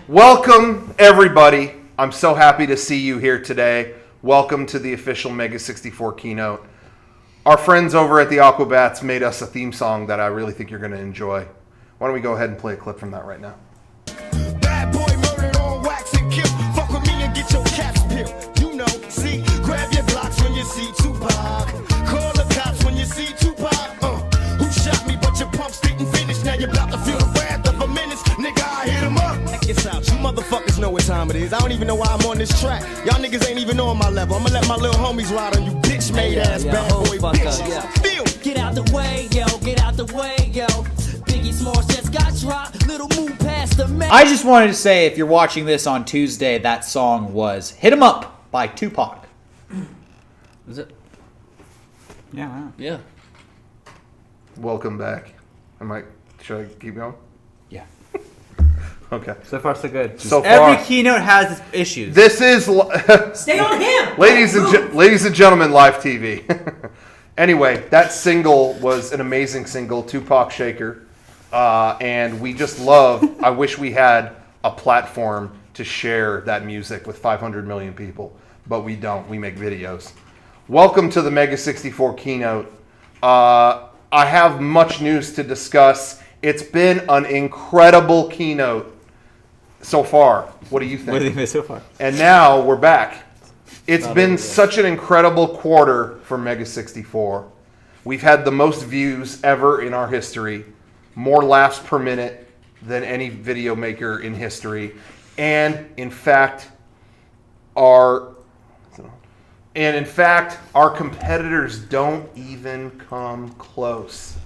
Welcome, everybody. I'm so happy to see you here today. Welcome to the official MEGA64 keynote. Our friends over at the Aquabats made us a theme song that I really think you're going to enjoy. Why don't we go ahead and play a clip from that right now? Bad boy murdered on wax and kill. Fuck with me and get your caps peeled. You know, see, grab your blocks when you see Tupac. Call the cops when you see Tupac. Who shot me but your pumps didn't finish. Now you're about to feel the wrath of a menace. Nigga, I hit him up. Check this out. You motherfuckers know what time it is. I don't even know why I'm on this track. Y'all niggas ain't even on my level. I'm gonna let my little homies ride on you bitch made ass bad boy bitches. Feel. Get out the way, yo. Get out the way, yo. Biggie Smalls just got dropped. Little move past the man. I just wanted to say, if you're watching this on Tuesday, that song was "Hit 'Em Up" by Tupac. Is it? Yeah. Yeah. Welcome back. Should I keep going? Yeah. Okay. So far, so good. So far, Every keynote has its issues. this is, Stay on him. ladies and gentlemen, live TV. Anyway, that single was an amazing single, Tupac Shaker, and we just love. I wish we had a platform to share that music with 500 million people, but we don't. We make videos. Welcome to the MEGA64 keynote. I have much news to discuss. It's been an incredible keynote so far. What do you think? What do you think so far? And now we're back. It's been such an incredible quarter for MEGA64. We've had the most views ever in our history, more laughs per minute than any video maker in history, and in fact, our competitors don't even come close.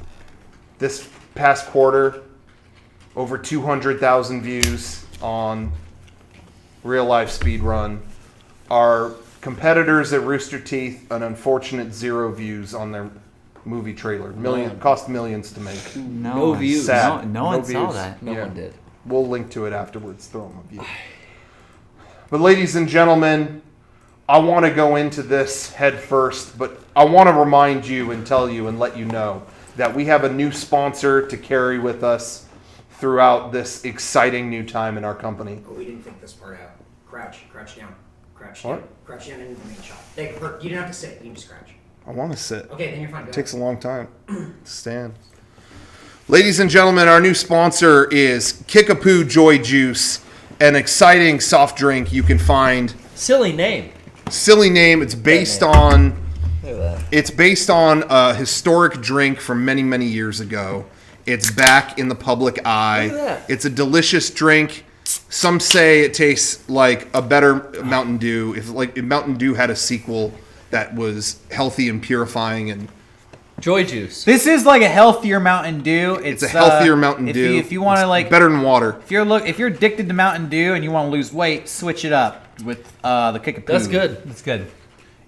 This past quarter, over 200,000 views on Real Life Speedrun. Our competitors at Rooster Teeth, an unfortunate 0 views on their movie trailer. Cost millions to make. No views. Sad. No one saw views. that. No one did. We'll link to it afterwards. Throw them a view. But ladies and gentlemen, I want to go into this head first, but I want to remind you and tell you and let you know that we have a new sponsor to carry with us throughout this exciting new time in our company. Oh, we didn't think this part out. Crouch down. Crouch What? down. Crouch down into the main shot. You didn't have to sit. You can just crouch. I want to sit. Okay, then you're fine. Go It takes a long time to stand. Ladies and gentlemen, our new sponsor is Kickapoo Joy Juice, an exciting soft drink you can find. Silly name. Silly name. It's based on Look at that. It's based on a historic drink from many, many years ago. It's back in the public eye. Look at that. It's a delicious drink. Some say it tastes like a better Mountain Dew. If Mountain Dew had a sequel that was healthy and purifying, and Joy juice. This is like a healthier Mountain Dew. it's a healthier Mountain Dew. If you want to like, better than water. if you're addicted to Mountain Dew and you want to lose weight, switch it up with the Kickapoo. That's good. That's good.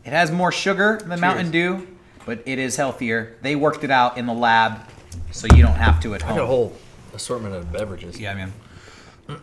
It has more sugar than Mountain Dew, but it is healthier. They worked it out in the lab, so you don't have to at I got a home. whole assortment of beverages. Yeah, man.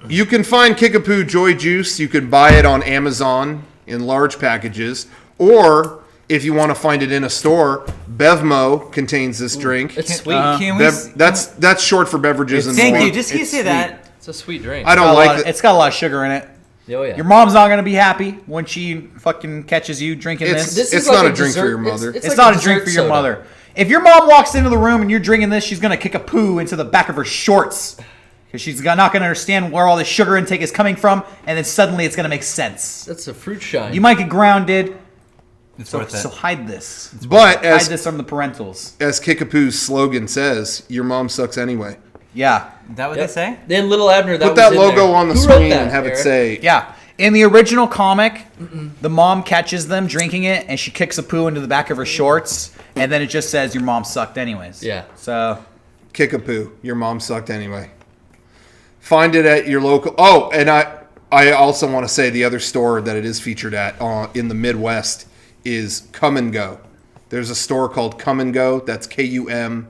You can find Kickapoo Joy Juice. You can buy it on Amazon in large packages, or if you want to find it in a store, Bevmo contains this drink. It's sweet. Can we? That's short for beverages and Thank more. you. Just you say that. It's a sweet drink. I don't like it. It's got a lot of sugar in it. Oh yeah. Your mom's not gonna be happy when she fucking catches you drinking this. This It's is like not a drink for dessert- your mother. It's like not a a drink for dessert your soda. mother. If your mom walks into the room and you're drinking this, she's gonna kick a poo into the back of her shorts because she's not gonna understand where all the sugar intake is coming from, and then suddenly it's gonna make sense. That's a fruit shine. You might get grounded. It's So, worth it. so hide this. But Hide as this from the parentals. Kickapoo's slogan says, your mom sucks anyway. Yeah, Is that what Yep. they say? Then little Abner. Put was that in logo there. on the Who wrote screen that, and have it Eric? say, yeah. In the original comic, the mom catches them drinking it, and she kicks a poo into the back of her shorts, and then it just says your mom sucked anyways. Yeah. So Kickapoo, your mom sucked anyway. Find it at your local. Oh, and I also want to say the other store that it is featured at in the Midwest is Come and Go. There's a store called Come and Go. That's KUM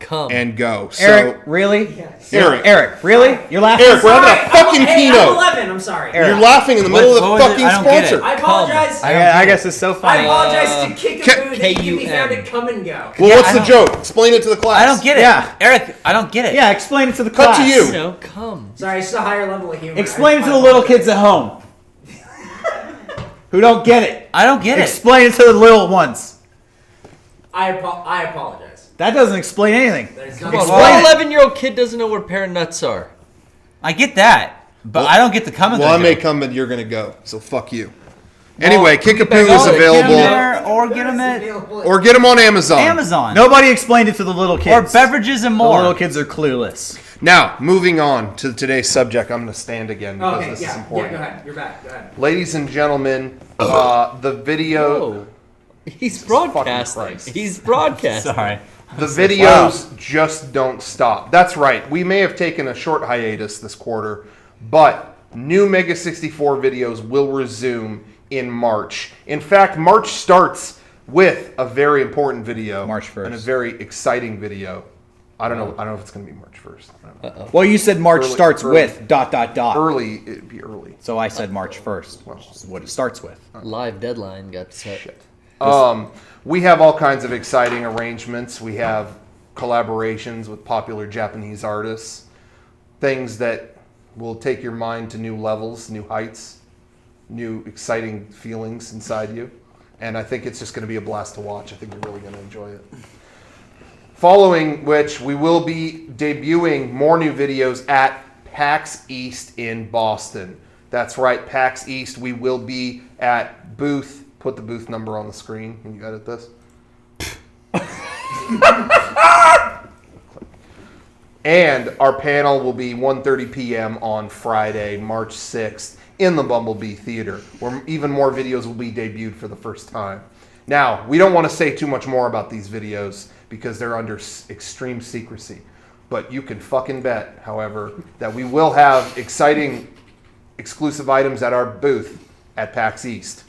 Come. and Go. So, Eric, really? Eric, Eric, really? You're laughing? Eric, we're having a fucking Hey, keynote. I'm I'm sorry. Eric. You're laughing in the middle What of was the it? fucking I don't get it. sponsor. I apologize. I guess it's so I funny. apologize to Kickapoo that you can be K-U-M. found at Come and Go. Well, Yeah, what's I the don't- joke? Explain it to the class. I don't get it. Yeah. Eric, I don't get it. Yeah, explain it to the Cut class. to you. You know, come. Sorry, it's just a higher level of humor. Explain it to the little kids at home who don't get it. I don't get it. Explain it to the little ones. I apologize. That doesn't explain anything. That is Come not on, Explain what it. 11-year-old kid doesn't know what pair of nuts are? I get that, but I don't get the comment. Well, I may come, but you're gonna go. So fuck you. Anyway, Kickapoo is Get 'em available, there, or get them at or get them on Amazon. Amazon. Nobody explained it to the little or kids. beverages and The more. little kids are clueless. Now, moving on to today's subject. I'm gonna stand again because Okay, this is yeah, important. go ahead. You're back. Go ahead. Ladies and gentlemen, the video. Oh. He's fucking broadcasting. Christ. He's broadcasting. Sorry. The videos just don't stop. That's right. We may have taken a short hiatus this quarter, but new MEGA64 videos will resume in March. In fact, March starts with a very important video. March 1st. And a very exciting video. I don't know if it's going to be March 1st. I don't know. Well, you said March Early- starts early. with ... Early, it'd be early. So I said March 1st, which is what it starts with. Live deadline got set. Shit. We have all kinds of exciting arrangements. We have collaborations with popular Japanese artists, things that will take your mind to new levels, new heights, new exciting feelings inside you. And I think it's just going to be a blast to watch. I think you're really going to enjoy it. Following which, we will be debuting more new videos at PAX East in Boston. That's right, PAX East. We will be at booth. Put the booth number on the screen when you edit this. And our panel will be 1:30 p.m. on Friday, March 6th in the Bumblebee Theater, where even more videos will be debuted for the first time. Now, we don't want to say too much more about these videos because they're under extreme secrecy. But you can fucking bet, however, that we will have exciting exclusive items at our booth at PAX East.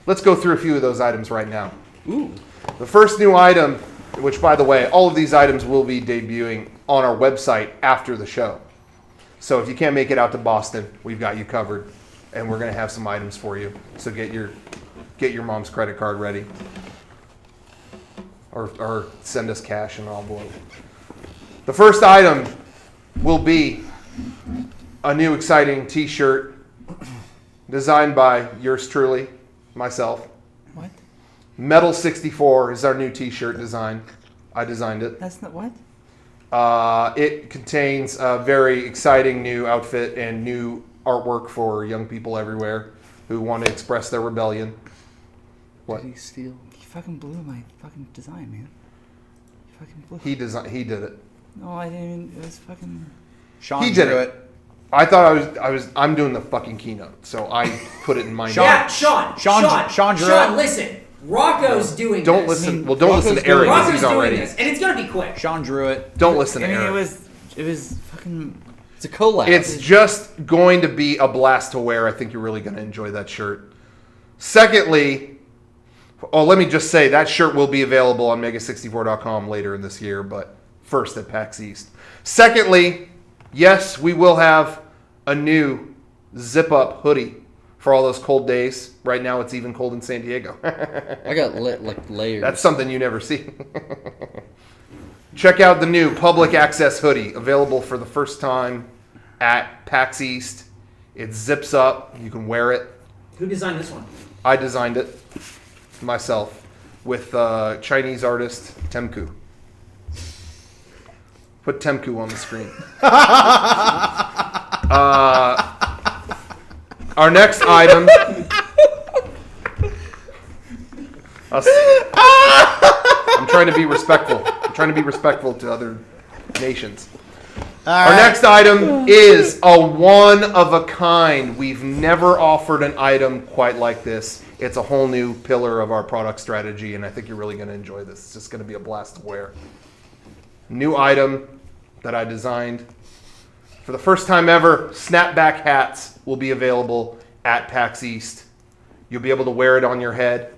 Let's go through a few of those items right now. Ooh. The first new item, which by the way, all of these items will be debuting on our website after the show. So if you can't make it out to Boston, we've got you covered, and we're going to have some items for you. So get your mom's credit card ready, or send us cash in an envelope. The first item will be a new exciting T-shirt designed by yours truly, myself. What? MEGA64 is our new T-shirt design. I designed it. That's not what? It contains a very exciting new outfit and new artwork for young people everywhere who want to express their rebellion. What? Did he steal? You fucking blew my fucking design, man. You fucking blew. He did it. No, I didn't even. It was fucking. Sean He did drew it. I thought I'm doing the fucking keynote, so I put it in my Yeah, notes. Sean, drew it. listen. Rocco's doing Don't this. listen. Well, don't listen to Rocco's Eric because Rocco's he's doing already. this, and it's gonna be quick. Sean drew it. Don't listen to I mean, Eric. it was fucking. It's a collab. It's just going to be a blast to wear. I think you're really going to enjoy that shirt. Secondly, let me just say that shirt will be available on MEGA64.com later in this year, but first at PAX East. Secondly, yes, we will have a new zip-up hoodie for all those cold days. Right now, it's even cold in San Diego. I got like layers. That's something you never see. Check out the new public access hoodie, available for the first time at PAX East. It zips up. You can wear it. Who designed this one? I designed it myself with Chinese artist Temku. Put Temku on the screen. Our next item. I'm trying to be respectful. I'm trying to be respectful to other nations. Our next item is a one-of-a-kind. We've never offered an item quite like this. It's a whole new pillar of our product strategy, and I think you're really going to enjoy this. It's just going to be a blast to wear. New item that I designed. For the first time ever, snapback hats will be available at PAX East. You'll be able to wear it on your head.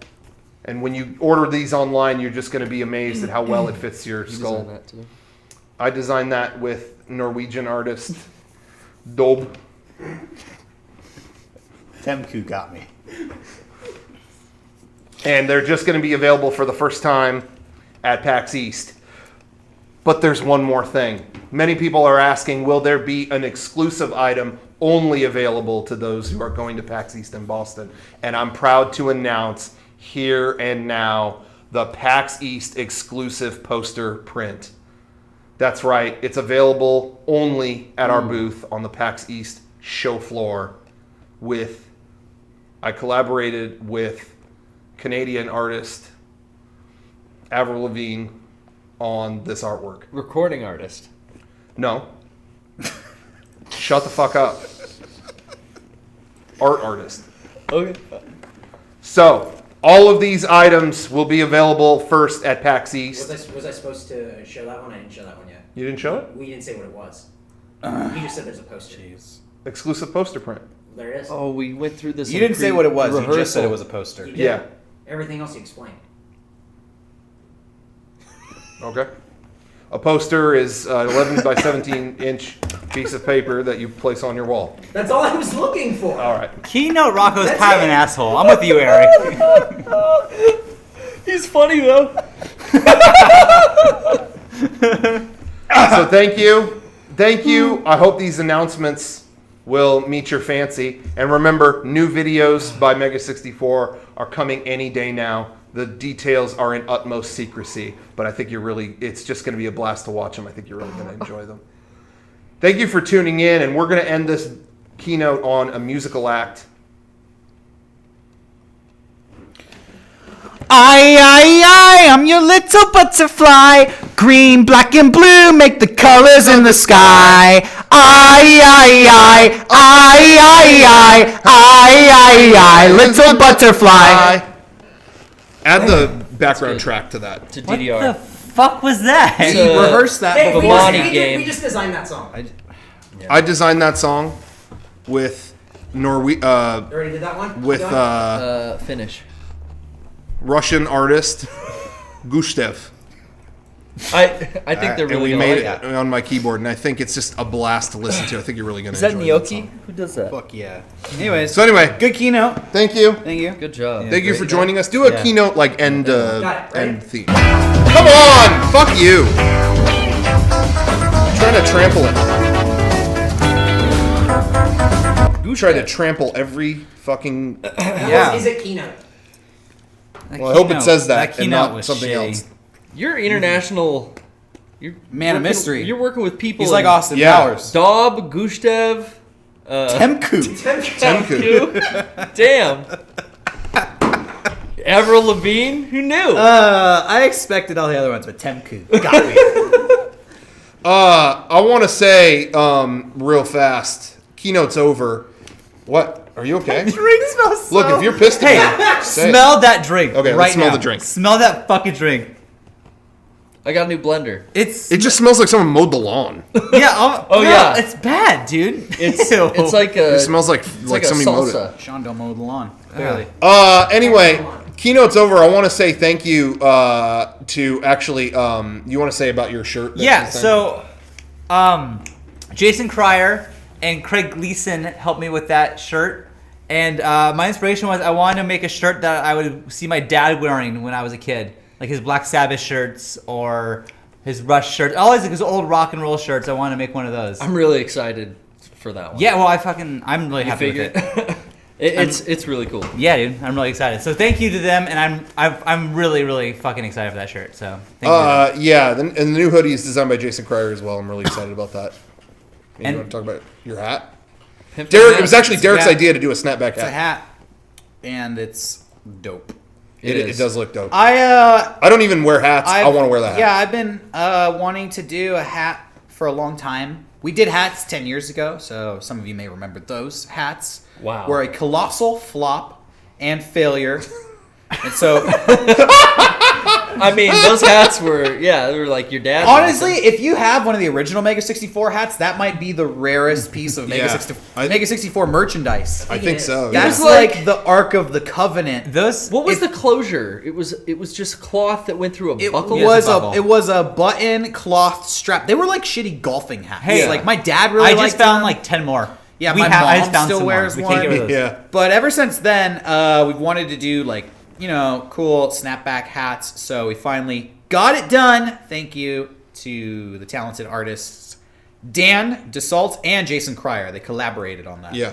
And when you order these online, you're just going to be amazed at how well it fits your You skull. designed that too. I designed that with Norwegian artist Dob. Temku got me. And they're just going to be available for the first time at PAX East. But there's one more thing. Many people are asking, will there be an exclusive item only available to those who are going to PAX East in Boston? And I'm proud to announce here and now the PAX East exclusive poster print. That's right. It's available only at our booth on the PAX East show floor I collaborated with Canadian artist Avril Lavigne on this artwork. Recording artist. No. Shut the fuck up. Art artist. Okay. So, all of these items will be available first at PAX East. Was I supposed to show that one? I didn't show that one yet. You didn't show it? We didn't say what it was. You just said there's a poster. Exclusive poster print. There it is. Oh, we went through this. You in didn't say what it was. You just rehearsal. said it was a poster. You did. Yeah. Everything else you explained. Okay. A poster is an 11 by 17 inch piece of paper that you place on your wall. That's all I was looking for. All right. Keynote Rocco's That's kind of an it. asshole. I'm with you, Eric. He's funny though. So thank you. Thank you. I hope these announcements will meet your fancy. And remember, new videos by MEGA64 are coming any day now. The details are in utmost secrecy, but I think it's just going to be a blast to watch them. I think you're really going to enjoy them. Thank you for tuning in, and we're going to end this keynote on a musical act. I'm your little butterfly. Green, black, and blue make the colors in the sky. Little butterfly. Add the background track to that. To What DDR. the fuck was that? It's a- rehearsed that Hey, before. we Money just, game. we just designed that song. I designed that song with Already did that one? with Done? Finish. Russian artist Gustev. I think they're And really we gonna made like it on my keyboard, and I think it's just a blast to listen to. I think you're really going to Is that enjoy Gnocchi? song. Who does that? Fuck yeah. Anyways, So anyway, good keynote. thank you. Thank you. Good job. Thank you for joining us. Do a Yeah. keynote like end Got it, right? end theme. Come on, fuck you. I'm trying to trample it. Try to trample every fucking. Yeah. Is it keynote? Well, I hope it says that and keynote not was something shitty. else. You're international. You're Man of working- mystery. You're working with people. He's like in Austin Yeah. Powers. Daub, Gustev, Temku. Temku. Damn. Avril Lavigne? Who knew? I expected all the other ones, but Temku got me. I want to say real fast. Keynote's over. What? Are you okay? Drink smells so... Look, if you're pissed at me, say it. Smell that drink. Okay, right let's smell now. the drink. Smell that fucking drink. I got a new blender. It's It just smells like someone mowed the lawn. yeah. Oh, no, yeah. it's bad, dude. It's Ew. it's like a. It smells like it's like a somebody mowed it. salsa. Sean don't mow the lawn. Clearly. Anyway, keynote's over. I want to say thank you to actually. You want to say about your shirt? that Yeah. you sent? So, Jason Cryer and Craig Gleason helped me with that shirt. And my inspiration was I wanted to make a shirt that I would see my dad wearing when I was a kid, like his Black Sabbath shirts or his Rush shirts, all his old rock and roll shirts. I wanted to make one of those. I'm really excited for that one. Yeah, well, I'm really You happy figure with it. it's really cool. Yeah, dude, I'm really excited. So thank you to them, and I'm really really fucking excited for that shirt. So thank you. To them. Yeah, and the new hoodie is designed by Jason Cryer as well. I'm really excited about that. And And- you want to talk about your hat? Pimp Derek, hat. it was actually Derek's hat. idea to do a snapback It's a hat. hat, and it's dope. It does look dope. I don't even wear hats. I want to wear that hat. Yeah, I've been wanting to do a hat for a long time. We did hats 10 years ago, so some of you may remember those hats. Wow. Were a colossal flop and failure. And so, I mean, those hats were they were like your dad. honestly, if you have one of the original MEGA64 hats, that might be the rarest piece of Yeah. MEGA64 merchandise. I think so. That's It was like the Ark of the Covenant. Those What was the closure? It was just cloth that went through a It buckle. was buckle. it was a button cloth strap. They were like shitty golfing hats. Hey, like my dad really I liked just found them. like 10 more. Yeah, We my have- I just mom found still some wears more. We can't get rid one. of those. Yeah. But ever since then, we've wanted to do like, cool snapback hats. So we finally got it done. Thank you to the talented artists Dan DeSalt and Jason Cryer. They collaborated on that. Yeah.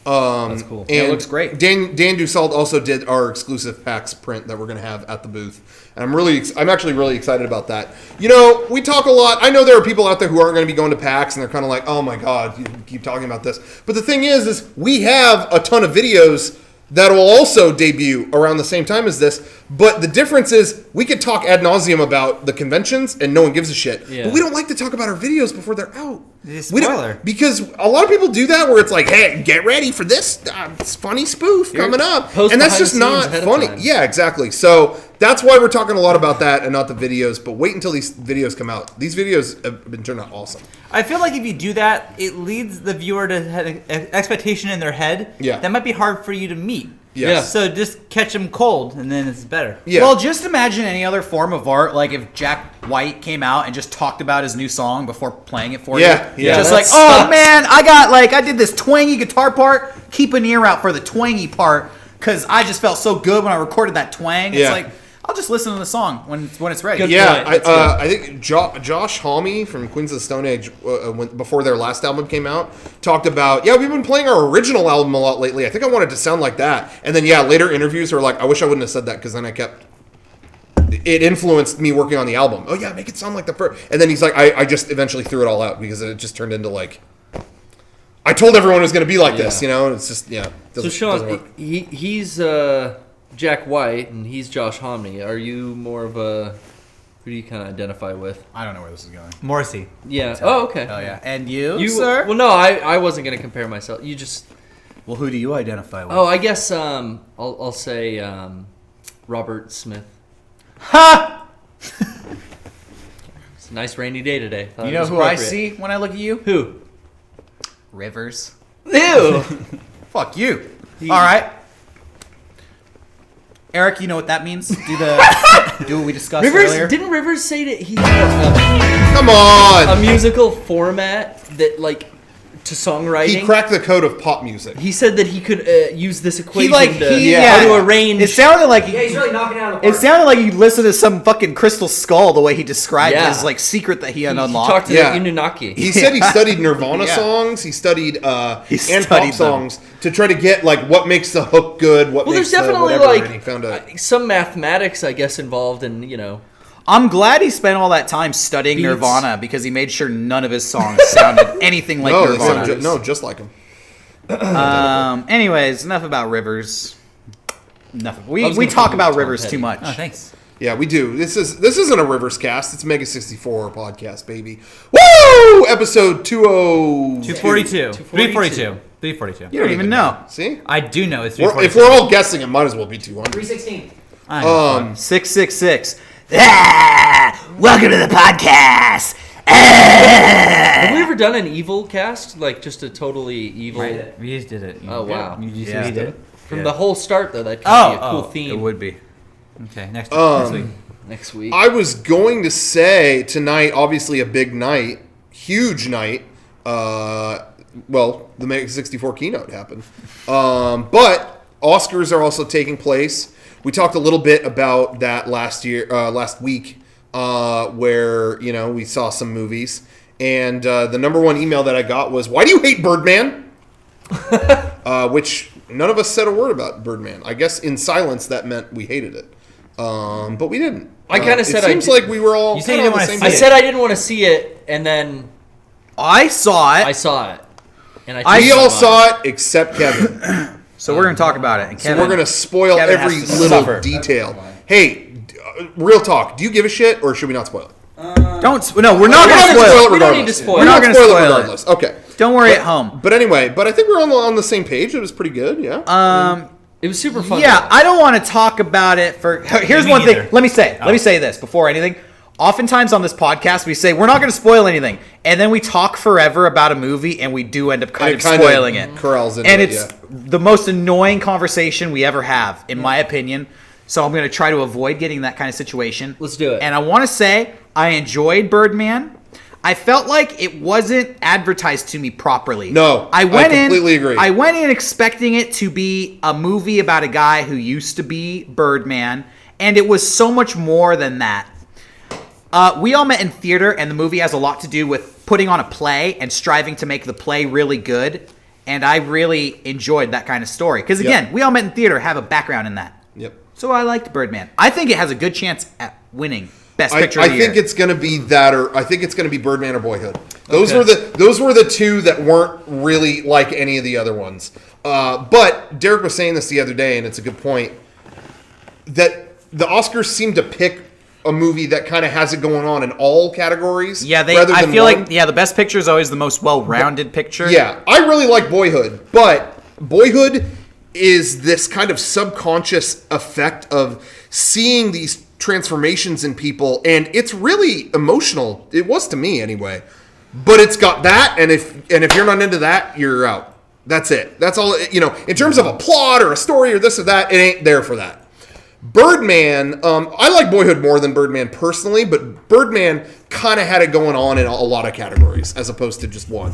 That's cool. And it looks great. Dan Dussault also did our exclusive PAX print that we're going to have at the booth. And I'm actually really excited about that. We talk a lot. I know there are people out there who aren't going to be going to PAX and they're kind of like, oh my God, you keep talking about this. But the thing is we have a ton of videos that will also debut around the same time as this. But the difference is we could talk ad nauseum about the conventions and no one gives a shit. Yeah. But we don't like to talk about our videos before they're out. It's a We don't- spoiler. because a lot of people do that where it's like, hey, get ready for this funny spoof coming up. post And that's behind just the not scenes ahead of funny. time. Yeah, exactly. So that's why we're talking a lot about that and not the videos. But wait until these videos come out. These videos have been turned out awesome. I feel like if you do that, it leads the viewer to have an expectation in their head Yeah. that might be hard for you to meet. Yes. So just catch them cold, and then it's better. Yeah. Well, just imagine any other form of art, like if Jack White came out and just talked about his new song before playing it for Yeah, you. yeah. Just that like, sucks. oh man, I did this twangy guitar part. Keep an ear out for the twangy part, because I just felt so good when I recorded that twang. It's Yeah. like, I'll just listen to the song when it's ready. Good. Yeah, point. That's good. I think Josh Homme from Queens of the Stone Age, before their last album came out, talked about, we've been playing our original album a lot lately. I think I wanted to sound like that. And then, later interviews are like, I wish I wouldn't have said that because then it influenced me working on the album. Oh, yeah, make it sound like the first. And then he's like, I just eventually threw it all out because it just turned into like, I told everyone it was going to be like this, It's just, So doesn't Sean, work. he's Jack White and he's Josh Homme. Are you more of a who do you kind of identify with? I don't know where this is going. Morrissey. Yeah. Oh, okay. Oh yeah, and you, You, sir? well, no, I wasn't gonna compare myself. You just. Well, who do you identify with? Oh, I guess I'll say Robert Smith. Ha! It's a nice rainy day today. Thought You it know was who I appropriate. see when I look at you? Who? Rivers. Ew. Fuck you. All right. Eric, you know what that means? Do what we discussed Rivers earlier. didn't Rivers say that he had Come on! a musical format that to songwriting. He cracked the code of pop music. He said that he could use this equation Yeah. how to arrange. It sounded like Yeah, he's really knocking it out of the park. It sounded like he listened to some fucking crystal skull the way he described Yeah. his secret that he had he unlocked. talked to Yeah. the Anunnaki. He said he studied Nirvana Yeah. songs. He studied and studied pop them. songs to try to get what makes the hook good. What Well, makes there's definitely the whatever. And he found a, some mathematics, I guess, involved in I'm glad he spent all that time studying Beats. Nirvana because he made sure none of his songs sounded anything like no, they Nirvana. sound just like him. Anyways, enough about Rivers. Enough. I We was gonna talk call about him Rivers Tom too Petty. much. Oh, thanks. Yeah, we do. This isn't a Rivers cast. It's MEGA64 podcast, baby. Woo! Episode 242. 342. 342. You don't even know. See, I do know it's if 342. we're all guessing, it might as well be 200. 316. I know. 666. Welcome to the podcast. Have we ever done an evil cast? Just a totally evil. We just did it. Oh, wow. You just Yeah. did it? From the whole start, though, that could Oh, be a cool oh, theme. It would be. Okay, next Um, week. Next week. I was going to say tonight, obviously a big night, huge night. The MEGA64 keynote happened. But Oscars are also taking place. We talked a little bit about that last week, where we saw some movies, and the number one email that I got was, "Why do you hate Birdman?" Which none of us said a word about Birdman. I guess in silence that meant we hated it, but we didn't. I kinda said it I seems did- like we were all You said kinda you on the didn't same wanna I page. said I didn't want to see it, and then I saw it. I saw it. And We all saw it except Kevin. So we're going to talk about it. And So Kevin, we're going to spoil Kevin every has to little suffer. detail. Hey, real talk. Do you give a shit or should we not spoil it? don't. No, we're not going to We're spoil it. it We don't need to regardless. spoil We're it. not We're going not to gonna spoil it spoil it. regardless. Okay. Don't worry at home. But anyway, I think we're on the same page. It was pretty good, yeah. it was super fun. Yeah, I don't want to talk about it for. Here's Me one thing. neither. Let me say this before anything. Oftentimes on this podcast, we say we're not going to spoil anything, and then we talk forever about a movie, and we do end up kind of kinda spoiling it. corrals into and it, it's yeah. the most annoying conversation we ever have, in my opinion. So I'm going to try to avoid getting that kind of situation. Let's do it. And I want to say I enjoyed Birdman. I felt like it wasn't advertised to me properly. No, I completely agree. I went in expecting it to be a movie about a guy who used to be Birdman, and it was so much more than that. We All Met in Theater, and the movie has a lot to do with putting on a play and striving to make the play really good, and I really enjoyed that kind of story. Because again, We All Met in Theater have a background in that. Yep. So I liked Birdman. I think it has a good chance at winning Best Picture of the I Year. think it's going to be that, or I think it's going to be Birdman or Boyhood. Those were the two that weren't really like any of the other ones. But Derek was saying this the other day, and it's a good point, that the Oscars seem to pick a movie that kind of has it going on in all categories. Yeah, rather I than feel one. like the Best Picture is always the most well-rounded picture. Yeah, I really like Boyhood, but Boyhood is this kind of subconscious effect of seeing these transformations in people, and it's really emotional. It was to me anyway. But it's got that, and if you're not into that, you're out. That's it. That's all. In terms of a plot or a story or this or that, it ain't there for that. Birdman, I like Boyhood more than Birdman personally, but Birdman kind of had it going on in a lot of categories as opposed to just one.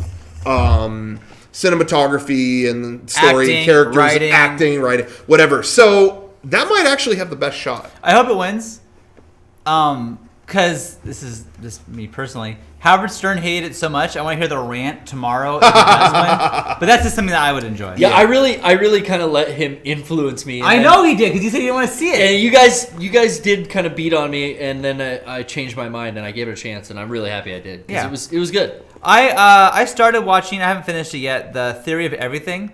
Cinematography and story, Acting, characters, acting, writing, whatever. So that might actually have the best shot. I hope it wins. Because this is just me personally. Howard Stern hated it so much. I want to hear the rant tomorrow if it does win. But that's just something that I would enjoy. Yeah, I really kind of let him influence me. I know he did because he said he didn't want to see it. And you guys did kind of beat on me, and then I changed my mind and I gave it a chance, and I'm really happy I did. Yeah. It was good. I started watching. I haven't finished it yet. The Theory of Everything.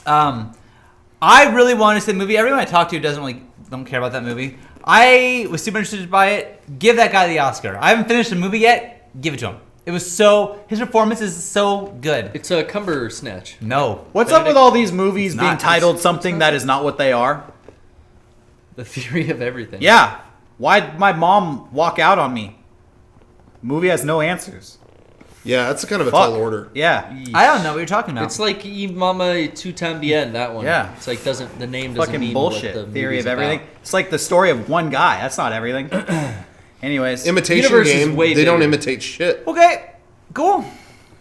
I really want to see the movie. Everyone I talk to don't care about that movie. I was super interested by it. Give that guy the Oscar. I haven't finished the movie yet. Give it to him. His performance is so good. It's a Cumber Snatch. No. What's up with all these movies being not. titled something that is not what they are? The Theory of Everything. Yeah. Why'd my mom walk out on me? Movie has no answers. Yeah, that's kind of a Fuck. tall order. Yeah. I don't know what you're talking about. It's like Y Mama Tu Tambien, that one. Yeah. It's like the name doesn't Fucking mean bullshit. what the Theory movie's of everything. about. It's like the story of one guy. That's not everything. Anyways. Imitation Universe is Game, way they don't bigger. imitate shit. okay. Cool.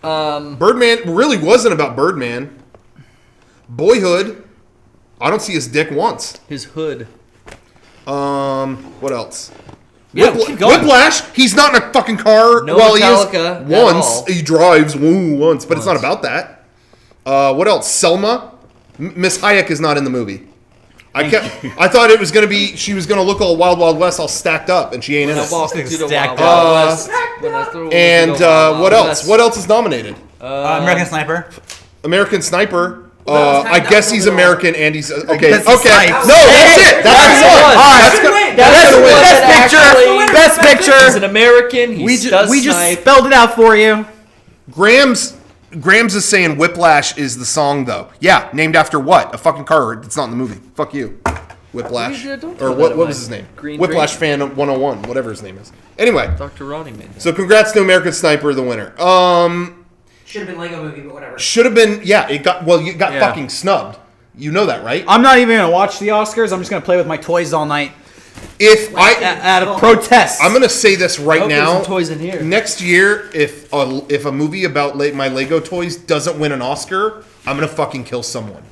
Birdman really wasn't about Birdman. Boyhood, I don't see his dick once. His hood. What else? Yeah, keep going. Whiplash, he's not in a fucking car. No well, he Metallica is at once. all. He drives once, but it's not about that. What else? Selma, Miss Hayek is not in the movie. I thought it was gonna be. She was gonna look all Wild Wild West, all stacked up, and she ain't in I it. walk into the Stacked Wild up. West. When I throw And into the Wild what Wild else? West. What else is nominated? American Sniper. American Sniper. else? I guess he's American and he's okay. Guess he's Okay, Snipes. no, that's it. That's the one. That's That's good. good. That's the one that actually- Best picture. He's an American. He We does just snipe. spelled it out for you. Grams is saying Whiplash is the song though. Yeah, named after what? A fucking car. It's not in the movie. Fuck you. Whiplash. Don't Or throw that what at was my his name? Green Whiplash Drake. fan 101, whatever his name is. Anyway, Dr. Ronnie made that. so congrats to American Sniper, the winner. Should have been Lego movie, but whatever. Should have been, yeah, you got Yeah. fucking snubbed. You know that, right? I'm not even gonna watch the Oscars. I'm just gonna play with my toys all night If out of protest. I'm gonna say this right hope there's now. some toys in here. Next year, if a movie about my Lego toys doesn't win an Oscar, I'm gonna fucking kill someone.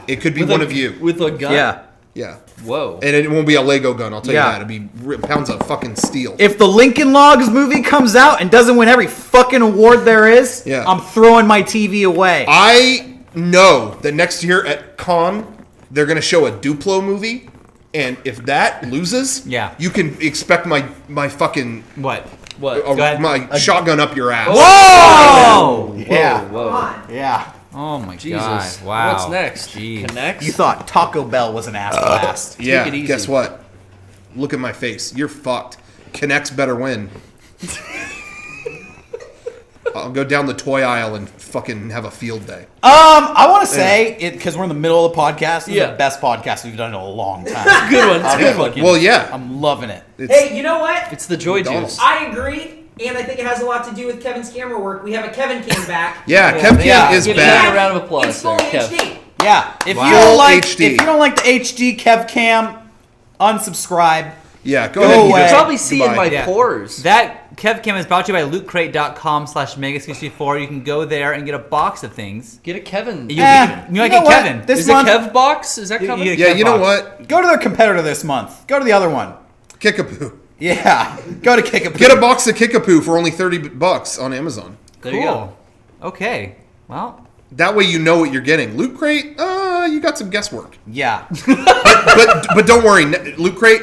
It could be With one a- of you. With a gun? Yeah. Yeah. Whoa. And it won't be a Lego gun, I'll tell Yeah. you that. It'll be pounds of fucking steel. If the Lincoln Logs movie comes out and doesn't win every fucking award there is, Yeah. I'm throwing my TV away. I know that next year at Cannes, they're going to show a Duplo movie. And if that loses, Yeah. you can expect my fucking What? What? Go ahead. my shotgun up your ass. Oh! Yeah. Whoa. Yeah. Oh my Jesus. god! Wow. What's next? Jeez. Connects? You thought Taco Bell was an ass blast. Yeah, Take it easy. guess what? Look at my face. You're fucked. Connects better win. I'll go down the toy aisle and fucking have a field day. I want to say it because we're in the middle of the podcast. This is Yeah. the best podcast we've done in a long time. Good one. It's a I'm good one. fucking- Well, yeah. I'm loving it. Hey, you know what? It's the Joy McDonald's. Juice. I agree, and I think it has a lot to do with Kevin's camera work. We have a Kevin cam back. Yeah, Kev Yeah. is Give back. him a round of applause It's full there, Kev. HD. Yeah. If Wow. you don't like HD. if you don't like the HD Kev Cam, unsubscribe. Yeah, go Go ahead. away. You can Edith. probably see in Goodbye. my Yeah. pores. That KevCam is brought to you by lootcrate.com/mega64. You can go there and get a box of things. Get a Kevin. You might you know get what? Kevin. This Is month, it Kev box? Is that You coming? get a Yeah, Kev you know box. what? go to their competitor this month. Go to the other one. Kickapoo. Yeah, go to Kickapoo. Get a box of Kickapoo for only $30 on Amazon. There you go. Cool. Okay. Well, That way you know what you're getting. Loot Crate, you got some guesswork. Yeah. but don't worry, Loot Crate,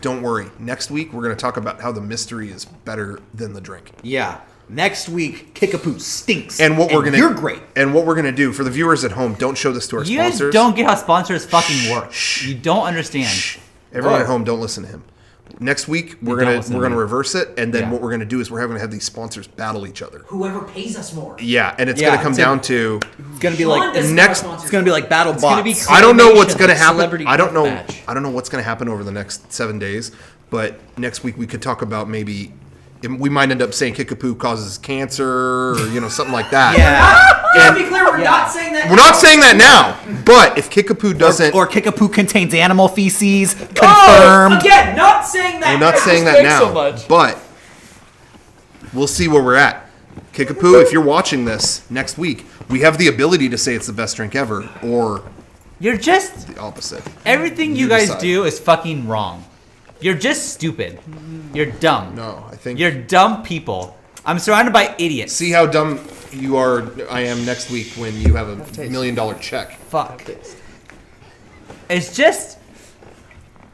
don't worry. Next week we're going to talk about how the mystery is better than the drink. Yeah. Next week, Kickapoo stinks. And what we're going to You're great. And what we're going to do for the viewers at home, don't show this to our you guys sponsors. don't get how sponsors fucking work. You don't understand. Everyone at home, don't listen to him. Next week we're don't gonna listen to we're gonna me. reverse it, and then Yeah. what we're gonna do is we're having to have these sponsors battle each other. Whoever pays us more. Yeah, and it's Yeah, gonna come it's down to It's gonna be Sean like doesn't next- have sponsors. it's gonna be like Battle Bots. gonna be I don't know what's Claymation, gonna happen. Celebrity I don't know. Deathmatch. I don't know what's gonna happen over the next 7 days. But next week we could talk about maybe we might end up saying Kickapoo causes cancer or something like that. Just to be clear, we're not saying that. We're not saying that now. But if Kickapoo doesn't, or Kickapoo contains animal feces. Oh, Confirmed. again, not saying that. we're not saying that thanks now. so much. But we'll see where we're at. Kickapoo, if you're watching this next week, we have the ability to say it's the best drink ever, or You're just the opposite. everything you You guys decide. do is fucking wrong. You're just stupid. You're dumb. No, I think You're dumb people. I'm surrounded by idiots. see how dumb you are. I am next week when you have a $1 million check. Fuck. It's just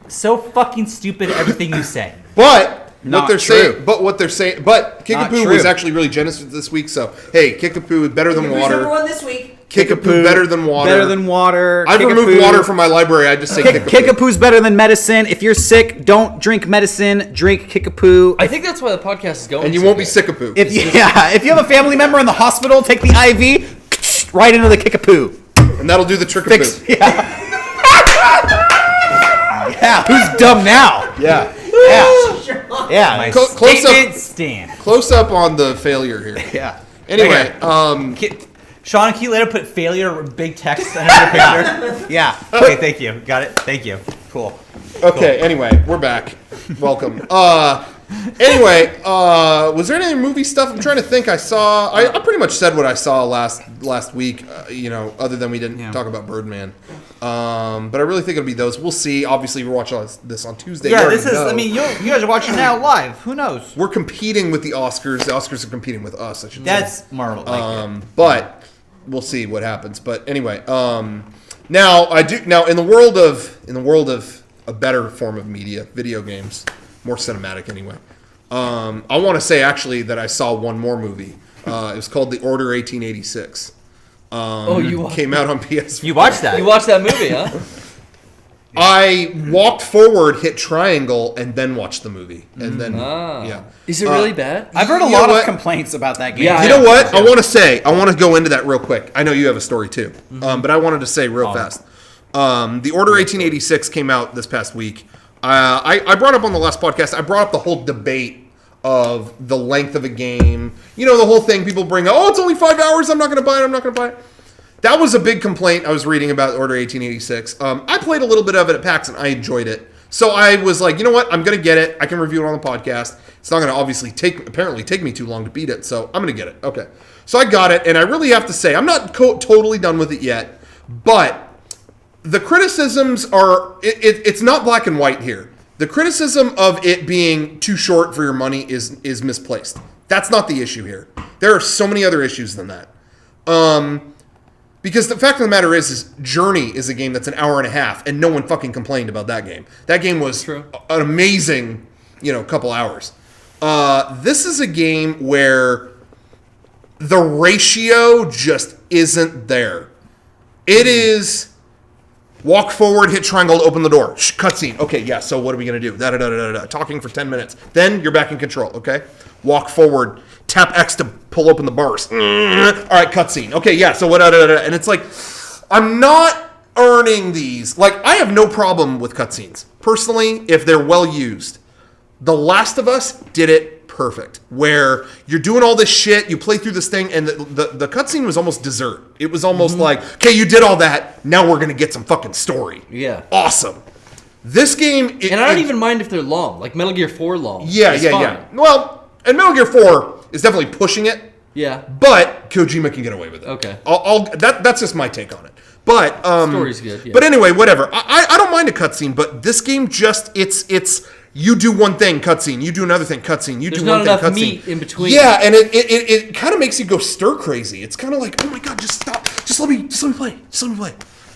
so fucking stupid everything you say. But Not what they're true. saying, but Kickapoo true. was actually really generous this week. So hey, Kickapoo is better than Who's water. number one this week? Kickapoo better than water. Better than water. I've removed Kickapoo. water from my library. I just say Kickapoo. Kickapoo's better than medicine. If you're sick, don't drink medicine. Drink Kickapoo. I think that's why the podcast is going. And you so won't be good. sickapoo. If you have a family member in the hospital, take the IV right into the Kickapoo. And that'll do the trickapoo. Yeah, who's dumb now? Yeah. Yeah. Yeah. My Close statement up. stand. Close up on the failure here. Yeah. Anyway, Sean, can you later put failure big text under the picture? Yeah. Okay, thank you. Got it. Thank you. Cool. okay. Anyway, we're back. Welcome. Anyway, was there any movie stuff? I'm trying to think. I pretty much said what I saw last week. Other than we didn't talk about Birdman. But I really think it'll be those. We'll see. Obviously, we're watching this on Tuesday. Yeah, You this is. already know. I mean, you guys are watching now live. Who knows? We're competing with the Oscars. The Oscars are competing with us. I should say. That's more like it. But we'll see what happens. But anyway, now in the world of a better form of media, video games, more cinematic anyway. I want to say actually that I saw one more movie. It was called The Order 1886. You Came out on PS4. You watched that? You watched that movie, huh? I walked forward, hit triangle, and then watched the movie. And then yeah. Is it really bad? I've heard a You know lot of what? complaints about that game. Yeah. You know what? I want to go into that real quick. I know you have a story too, but I wanted to say real fast. The Order 1886 came out this past week. I brought up on the last podcast, I brought up the whole debate of the length of a game. The whole thing people bring up, it's only 5 hours, I'm not going to buy it. That was a big complaint I was reading about Order 1886. I played a little bit of it at PAX and I enjoyed it. So I was like, you know what? I'm going to get it. I can review it on the podcast. It's not going to obviously take me too long to beat it. So I'm going to get it. Okay. So I got it. And I really have to say, I'm not totally done with it yet. But the criticisms are, it's not black and white here. The criticism of it being too short for your money is misplaced. That's not the issue here. There are so many other issues than that. Because the fact of the matter is Journey is a game that's an hour and a half, and no one fucking complained about that game. That game was an amazing, couple hours. This is a game where the ratio just isn't there. It is walk forward, hit triangle to open the door. Cutscene. Okay, yeah, so what are we going to do? Da-da-da-da-da. Talking for 10 minutes. Then you're back in control, okay? Walk forward, tap X to pull open the bars. All right, cutscene. Okay, yeah, so what? Da-da-da-da. And it's like, I'm not earning these. Like, I have no problem with cutscenes. Personally, if they're well used. The Last of Us did it perfect. Where you're doing all this shit, you play through this thing, and the cutscene was almost dessert. It was almost like, okay, you did all that, now we're going to get some fucking story. Yeah. Awesome. This game... And I don't even mind if they're long, like Metal Gear 4 long. Yeah, It's yeah, fine. yeah. Well, and Metal Gear 4 is definitely pushing it. Yeah. But Kojima can get away with it. Okay. That's just my take on it. But Story's good. Yeah. But anyway, whatever. I don't mind a cutscene, but this game just it's you do one thing, cutscene. You do another thing, cutscene. You There's do not one thing, enough cutscene. meat in between. Yeah, and it kind of makes you go stir crazy. It's kind of like, oh my god, just stop. Just let me play. Just let me play.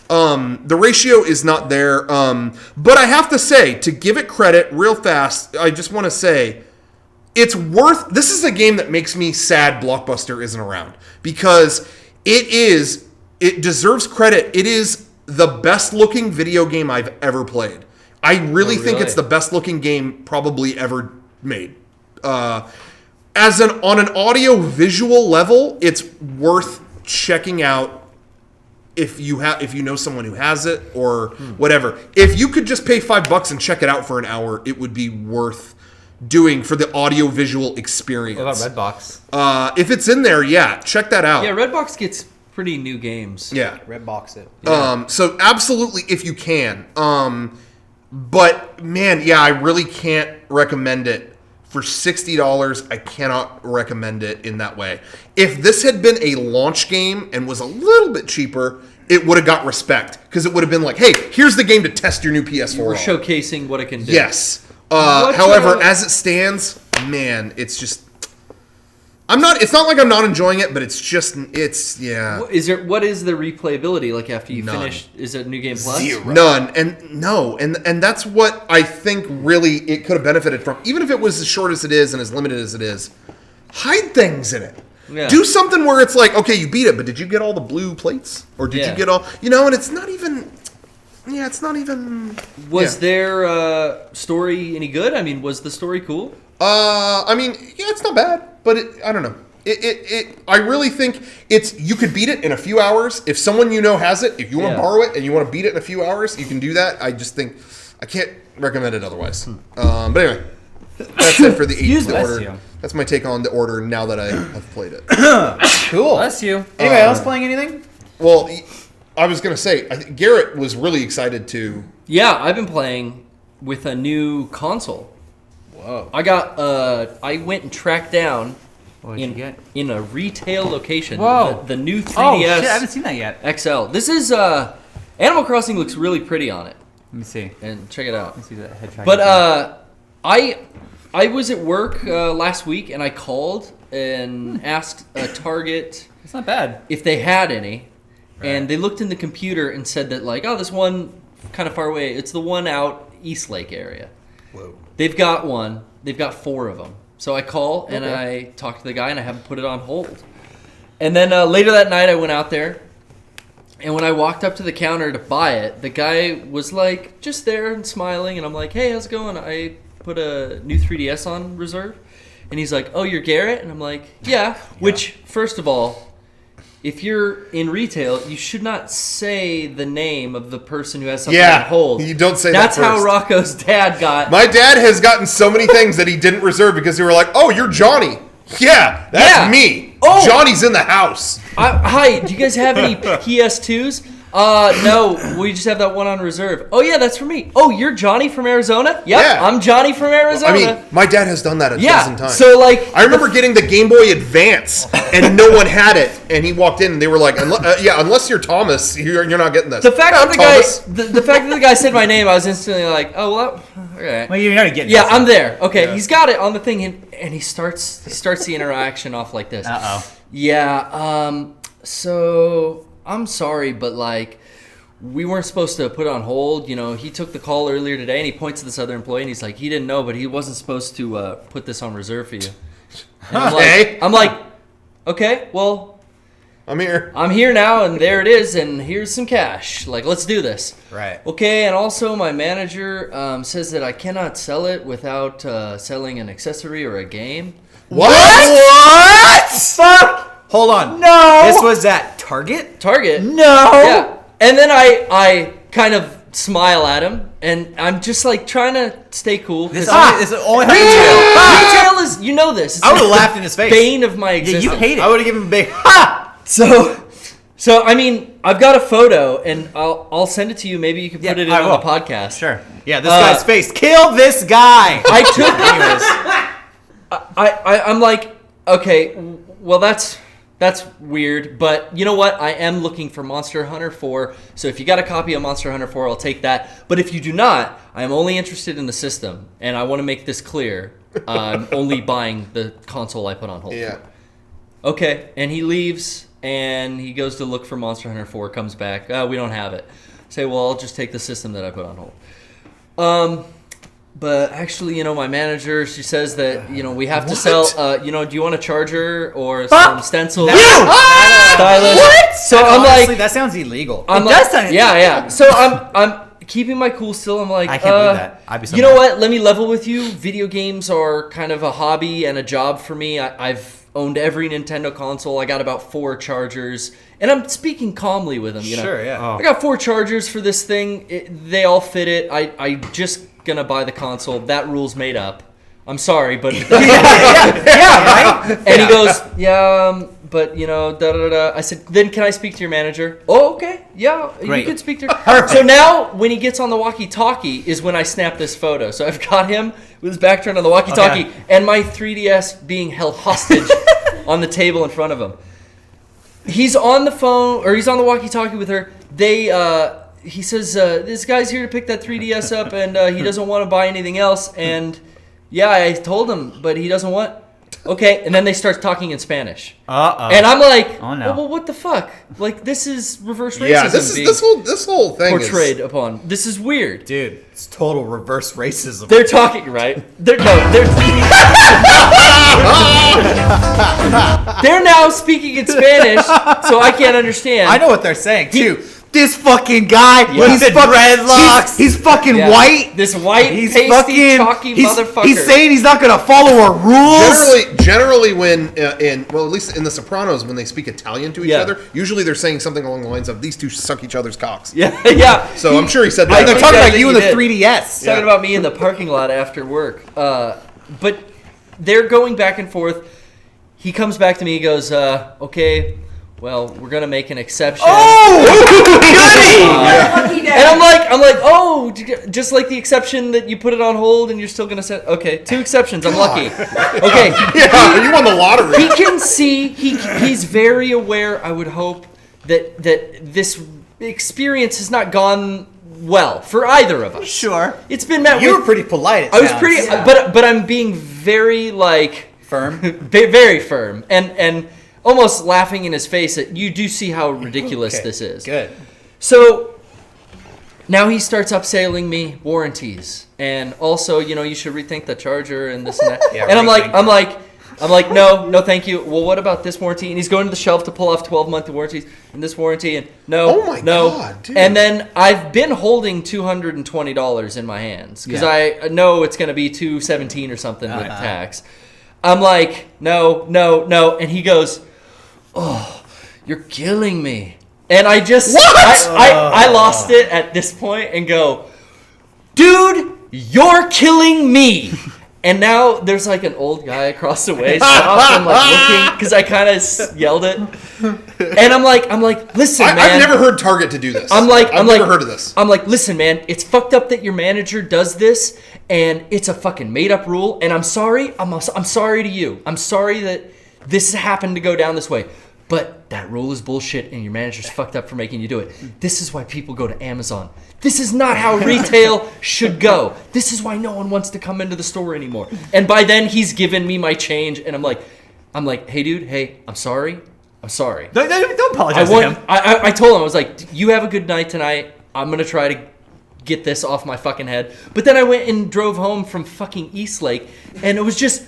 The ratio is not there. But I have to say, to give it credit real fast, I just want to say it's worth. This is a game that makes me sad Blockbuster isn't around, because it deserves credit. It is the best looking video game I've ever played. I really think it's the best looking game probably ever made. On an audio visual level, it's worth checking out if you know someone who has it or whatever. If you could just pay $5 and check it out for an hour, it would be worth doing for the audio visual experience. What about Redbox? If it's in there, yeah, check that out. Yeah, Redbox gets pretty new games. Yeah. Redbox it. So absolutely, if you can. But man, yeah, I really can't recommend it. For $60, I cannot recommend it in that way. If this had been a launch game and was a little bit cheaper, it would have got respect. Because it would have been like, hey, here's the game to test your new PS4 We're on. showcasing what it can do. Yes. However, as it stands, man, it's just... It's not like I'm not enjoying it, but yeah. What is the replayability like after you finish? Is it New Game Plus? Zero. None. And that's what I think really it could have benefited from. Even if it was as short as it is and as limited as it is, hide things in it. Yeah. Do something where it's like, okay, you beat it, but did you get all the blue plates? Or did you get all... and it's not even... Yeah, it's not even... Was their story any good? I mean, was the story cool? It's not bad, but I don't know. I really think you could beat it in a few hours. If someone you know has it, if you want to borrow it and you want to beat it in a few hours, you can do that. I just think I can't recommend it otherwise. But anyway, that's it for the order. That's my take on the order now that I have played it. Cool. Bless you. Anybody else playing anything? Well, I was going to say, I think Garrett was really excited to... Yeah, I've been playing with a new console. Whoa. I went and tracked down in a retail location the new 3DS. Oh, shit, I haven't seen that yet. XL. This is Animal Crossing looks really pretty on it. Let me see. And check it out. Let me see that head tracking. But I was at work last week and I called and asked Target. It's not bad. If they had any. Right. And they looked in the computer and said that this one kind of far away. It's the one out East Lake area. Whoa. They've got one. They've got 4 of them. So I call and I talk to the guy and I have him put it on hold. And then later that night I went out there. And when I walked up to the counter to buy it, the guy was like just there and smiling. And I'm like, hey, how's it going? I put a new 3DS on reserve. And he's like, oh, you're Garrett? And I'm like, yeah. Which, first of all, if you're in retail, you should not say the name of the person who has something on hold. You don't say That's that first. how Rocco's dad got. My dad has gotten so many things that he didn't reserve because they were like, oh, you're Johnny. Yeah, that's me. Oh. Johnny's in the house. Hi, do you guys have any PS2s? No, we just have that one on reserve. Oh, yeah, that's for me. Oh, you're Johnny from Arizona? Yep, Yeah. I'm Johnny from Arizona. I mean, my dad has done that a dozen times. So, I remember getting the Game Boy Advance, and no one had it. And he walked in, and they were like, unless you're Thomas, you're not getting this. The fact that the fact that the guy said my name, I was instantly like, oh, well, okay. Well, you're not getting Yeah, I'm there. Okay, he's got it on the thing, and he starts the interaction off like this. Uh-oh. Yeah, so I'm sorry, but we weren't supposed to put it on hold. He took the call earlier today, and he points to this other employee, and he's like, he didn't know, but he wasn't supposed to put this on reserve for you. And I'm like, okay, well, I'm here. I'm here now, and there it is, and here's some cash. Let's do this. Right. Okay, and also my manager says that I cannot sell it without selling an accessory or a game. What? Fuck! Hold on. No! This was at Target? Target. No! Yeah. And then I kind of smile at him, and I'm just trying to stay cool. This only Retail is, this. It's I would have laughed in his face. Bane of my existence. Yeah, you hate it. I would have given him a big ha! So I mean, I've got a photo, and I'll send it to you. Maybe you can put it in on the podcast. Sure. Yeah, this guy's face. Kill this guy! I'm like, okay, well that's weird, but you know what? I am looking for Monster Hunter 4, so if you got a copy of Monster Hunter 4, I'll take that. But if you do not, I am only interested in the system, and I want to make this clear. I'm only buying the console I put on hold. Yeah. Okay, and he leaves, and he goes to look for Monster Hunter 4, comes back, we don't have it. Say, well, I'll just take the system that I put on hold. But actually, my manager, she says that, we have to sell, do you want a charger or some stencils? Stylus? What? So I'm Honestly, like, that sounds illegal. I'm like, yeah. So I'm keeping my cool still. I'm like, I can't believe that. I'd be so you know mad. what? Let me level with you. Video games are kind of a hobby and a job for me. I've owned every Nintendo console. I got about 4 chargers. And I'm speaking calmly with him, Sure, yeah. I got 4 chargers for this thing. They all fit it. I just gonna buy the console. That rule's made up. I'm sorry, but right? And he goes, but da. I said, then can I speak to your manager? Oh, okay, yeah, Great. you can speak to her. So now, when he gets on the walkie-talkie, is when I snap this photo. So I've got him with his back turned on the walkie-talkie, and my 3DS being held hostage on the table in front of him. He's on the phone, or he's on the walkie-talkie with her. He says, this guy's here to pick that 3DS up, and he doesn't want to buy anything else. And yeah, I told him, but he doesn't want. Okay, and then they start talking in Spanish. Uh-oh. And I'm like, Oh, no. well, what the fuck? Like, this is reverse racism. Yeah, being this whole thing portrayed upon. This is weird. Dude, it's total reverse racism. They're talking, right? They're now speaking in Spanish, so I can't understand. I know what they're saying, too. This fucking guy, he's the dreadlocks. He's fucking Yeah. white. This white, He's pasty, fucking chalky he's, motherfucker. He's saying he's not gonna follow our rules. Generally, when at least in The Sopranos, when they speak Italian to each Yeah. other, usually they're saying something along the lines of "these two suck each other's cocks." Yeah, yeah. So I'm sure he said I that. They're think talking that about you he and the did. 3DS. He's talking about me in the parking lot after work. But they're going back and forth. He comes back to me. He goes, okay, well, we're going to make an exception. And I'm like, oh, just like the exception that you put it on hold and you're still going to set. Okay, 2 exceptions. I'm lucky. Okay. Yeah, you won the lottery. He can see, he's very aware, I would hope, that this experience has not gone well for either of us. Sure. It's been met You with... were pretty polite. I was pretty, but I'm being very firm. very firm, and almost laughing in his face that you do see how ridiculous this is. Good. So now he starts upselling me warranties, and also you should rethink the charger and this and that. Yeah, and I'm rethink. like, no, thank you. Well, what about this warranty? And he's going to the shelf to pull off 12-month warranties and this warranty, and no, Oh my no. God, dude. And then I've been holding $220 in my hands because I know it's going to be $217 or something with tax. I'm like, no, and he goes, oh, you're killing me. And I just, I lost it at this point and go, dude, you're killing me. And now there's like an old guy across the way, so I'm like looking because I kind of yelled it, and I'm like, listen, man. I've never heard Target to do this. I've never heard of this. I'm like, listen, man, it's fucked up that your manager does this, and it's a fucking made up rule. And I'm sorry, I'm sorry to you. I'm sorry that this happened to go down this way. But that rule is bullshit, and your manager's fucked up for making you do it. This is why people go to Amazon. This is not how retail should go. This is why no one wants to come into the store anymore. And by then, he's given me my change, and I'm like, hey, dude, hey, I'm sorry. Don't apologize to him. I told him, I was like, you have a good night tonight. I'm going to try to get this off my fucking head. But then I went and drove home from fucking Eastlake, and it was just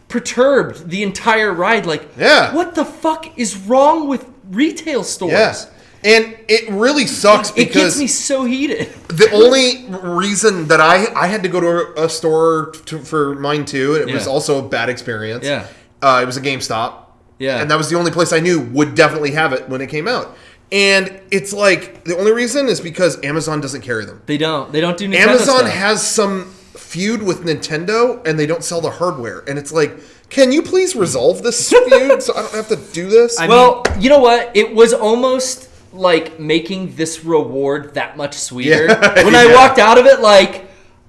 perturbed the entire ride. Like, what the fuck is wrong with retail stores? Yes. And it really sucks It because gets me so heated. the only reason that I had to go to a store for mine too, and it was also a bad experience. Yeah. It was a GameStop. Yeah. And that was the only place I knew would definitely have it when it came out. And it's like, the only reason is because Amazon doesn't carry them. They don't do Nintendo Amazon stuff. has some feud with Nintendo, and they don't sell the hardware. And it's like, can you please resolve this feud so I don't have to do this? Well, you know what? It was almost like making this reward that much sweeter. Yeah. When I walked out of it, like,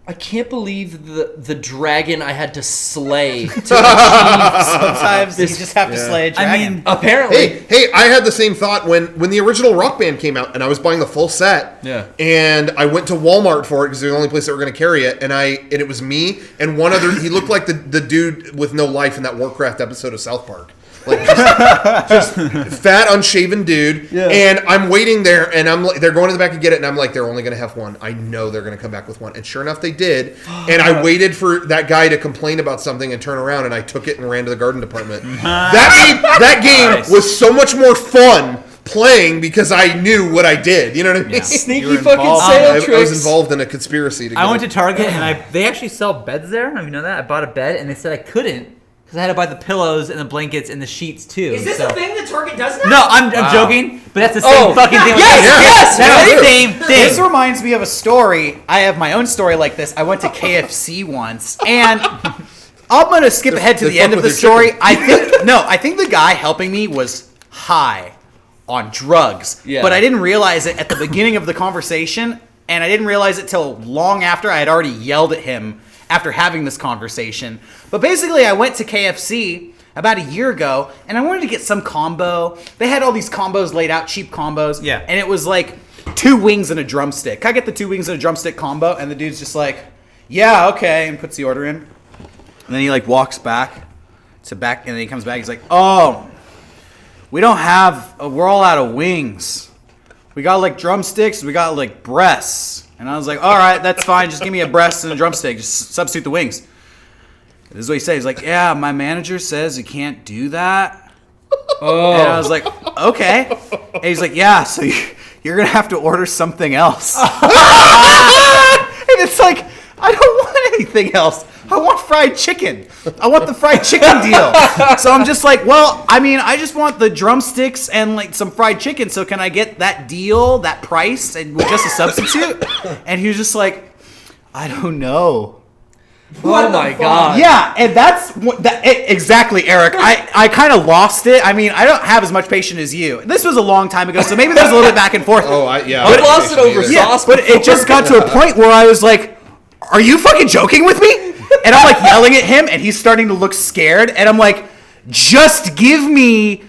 I can't believe the dragon I had to slay. Sometimes you just have to slay a dragon. I mean, Apparently. Hey, I had the same thought when the original Rock Band came out, and I was buying the full set. Yeah. And I went to Walmart for it because they're the only place that were going to carry it, and it was me and one other. He looked like the dude with no life in that Warcraft episode of South Park. Like just fat, unshaven dude, and I'm waiting there, and they're going to the back to get it, and I'm like, they're only going to have one. I know they're going to come back with one, and sure enough, they did. And I waited for that guy to complain about something and turn around, and I took it and ran to the garden department. That game was so much more fun playing because I knew what I did. You know what I mean? Yeah. Sneaky fucking sale tricks. I was involved in a conspiracy. I went to Target and they actually sell beds there. I don't know if you know that. I bought a bed and they said I couldn't because I had to buy the pillows and the blankets and the sheets too. Is this a thing that Target does now? No, I'm joking, but that's the same fucking thing. Yes, That's the same thing. This reminds me of a story. I have my own story like this. I went to KFC once, and I'm gonna skip ahead to the end of the story. I think the guy helping me was high on drugs, but I didn't realize it at the beginning of the conversation, and I didn't realize it till long after I had already yelled at him after having this conversation. But basically, I went to KFC about a year ago, and I wanted to get some combo. They had all these combos laid out, cheap combos. Yeah. And it was like 2 wings and a drumstick. Can I get the 2 wings and a drumstick combo? And the dude's just like, yeah, okay, and puts the order in. And then he like walks back, and then he comes back, he's like, oh, we don't have, we're all out of wings. We got like drumsticks, we got like breasts. And I was like, all right, that's fine. Just give me a breast and a drumstick. Just substitute the wings. This is what he said. He's like, yeah, my manager says you can't do that. Oh. And I was like, okay. And he's like, yeah, so you're going to have to order something else. And it's like, I don't want anything else. I want fried chicken. I want the fried chicken deal. So I'm just like, well, I mean, I just want the drumsticks and like some fried chicken. So can I get that deal, that price, and with just a substitute? And he was just like, I don't know. Oh my god. Yeah, and that's exactly, Eric. I kind of lost it. I mean, I don't have as much patience as you. This was a long time ago, so maybe there's a little bit back and forth. I lost it over sauce. But it just got to a point where I was like, are you fucking joking with me? And I'm like yelling at him, and he's starting to look scared. And I'm like, just give me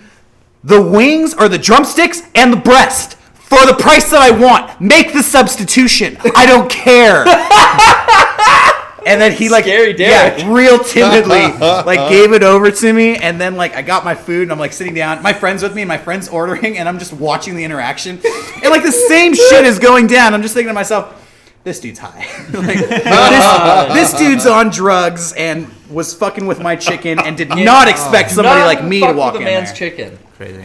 the wings or the drumsticks and the breast for the price that I want. Make the substitution. I don't care. And then he like, Scary Derek. real timidly like gave it over to me. And then like I got my food and I'm like sitting down. My friend's with me and my friend's ordering, and I'm just watching the interaction. And like the same shit is going down. I'm just thinking to myself, this dude's high. Like, this dude's on drugs and was fucking with my chicken and did not expect somebody like me to walk with in a man's there. chicken. Crazy.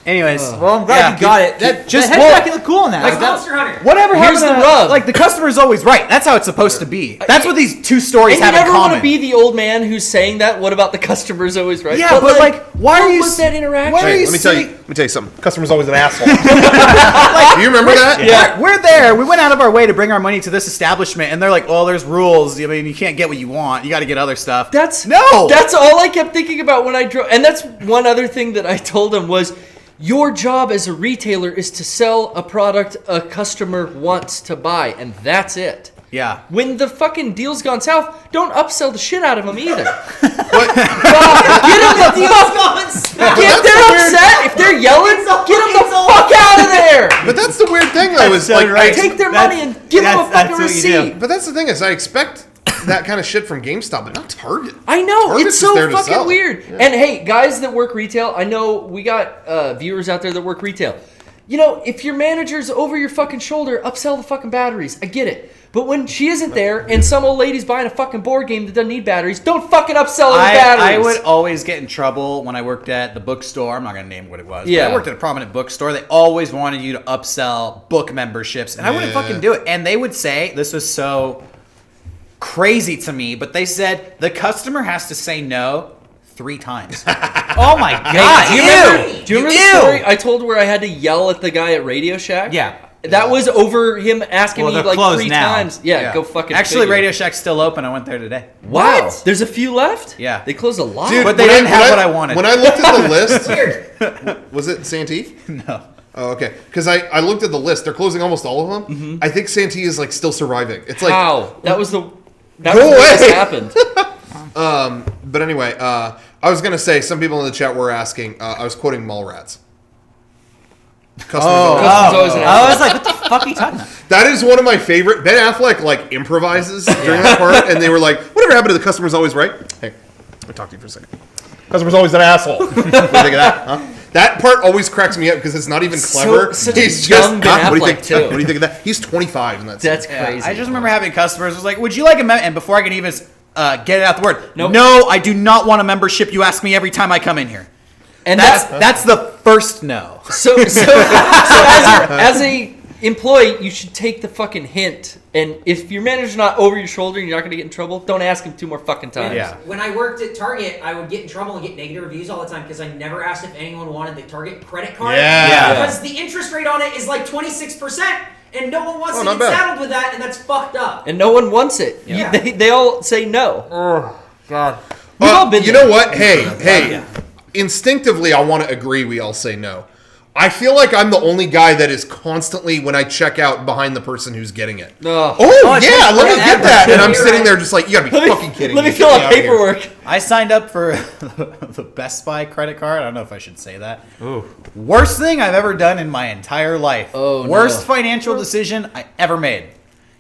Anyways, Well, I'm glad you got it. Just Just the head's look cool now. Like Monster Hunter. whatever Here's happened the to- rub. Like the customer's always right. That's how it's supposed to be. That's what these two stories And you have in never want common. to be the old man who's saying that. What about the customer's always right? Yeah, but like, why are what you? was that interaction? Why are Hey, you let me sitting- tell you something. Customer's always an asshole. Do you remember that? Yeah, we're there. We went out of our way to bring our money to this establishment, and they're like, "Oh, there's rules. I mean, you can't get what you want. You got to get other stuff." That's no. That's all I kept thinking about when I drove. And that's one other thing that I told him was, your job as a retailer is to sell a product a customer wants to buy, and that's it. Yeah. When the fucking deal's gone south, don't upsell the shit out of them either. Get them the fuck. If they're upset, if they're yelling, get them the fuck out of there. But that's the weird thing, though. Is so like right. Take their money and give them a fucking receipt. But that's the thing is, I expect that kind of shit from GameStop, but not Target. I know, Target's it's just so there to fucking sell. weird. Yeah. And hey, guys that work retail, I know we got viewers out there that work retail. You know, if your manager's over your fucking shoulder, upsell the fucking batteries. I get it. But when she isn't there and some old lady's buying a fucking board game that doesn't need batteries, don't fucking upsell those batteries. I would always get in trouble when I worked at the bookstore. I'm not going to name what it was. Yeah. But I worked at a prominent bookstore. They always wanted you to upsell book memberships, and I wouldn't fucking do it. And they would say, this was so crazy to me, but they said the customer has to say no 3 times. Oh my god. Do you remember the story I told where I had to yell at the guy at Radio Shack? Yeah. That was over him asking Well, me they're like closed 3 now. times. Yeah, go fucking Actually, figure. Radio Shack's still open. I went there today. Wow. What? There's a few left? Yeah. They closed a lot. But they didn't have what I wanted. When I looked at the list, was it Santee? No. Oh, okay. Because I looked at the list. They're closing almost all of them. Mm-hmm. I think Santee is like still surviving. It's like How? That was Go where this away! happened. But anyway, I was gonna say some people in the chat were asking. I was quoting Mallrats. Customers always an I was like, what the fuck are you talking about? That is one of my favorite. Ben Affleck like improvises during that part, and they were like, "Whatever happened to the customer's always right?" Hey, let me talk to you for a second. Customer's always an asshole. What do you think of that? Huh? That part always cracks me up because it's not even clever. Such a He's young Ben what do you think? Affleck, too. What do you think of that? He's 25 in that. That's scene. crazy. I just remember having customers was like, "Would you like a and before I can even get it out the word, Nope. no, I do not want a membership. You ask me every time I come in here. And That's the first no. so as a employee, you should take the fucking hint. And if your manager's not over your shoulder and you're not going to get in trouble, don't ask him 2 more fucking times. Yeah. When I worked at Target, I would get in trouble and get negative reviews all the time because I never asked if anyone wanted the Target credit card. Yeah. Because the interest rate on it is like 26%, and no one wants to not get bad. saddled with that, and that's fucked up. And no one wants it. Yeah. They all say no. Oh God. We've all been you there. know what? Hey. Instinctively, I want to agree. We all say no. I feel like I'm the only guy that is constantly, when I check out, behind the person who's getting it. Ugh. Oh, yeah, let me get that. And I'm You're sitting right. there just like, you gotta be fucking kidding Let me. me fill Get out me outta here. paperwork. I signed up for the Best Buy credit card. I don't know if I should say that. Ooh. Worst thing I've ever done in my entire life. Oh, Worst no. financial decision I ever made.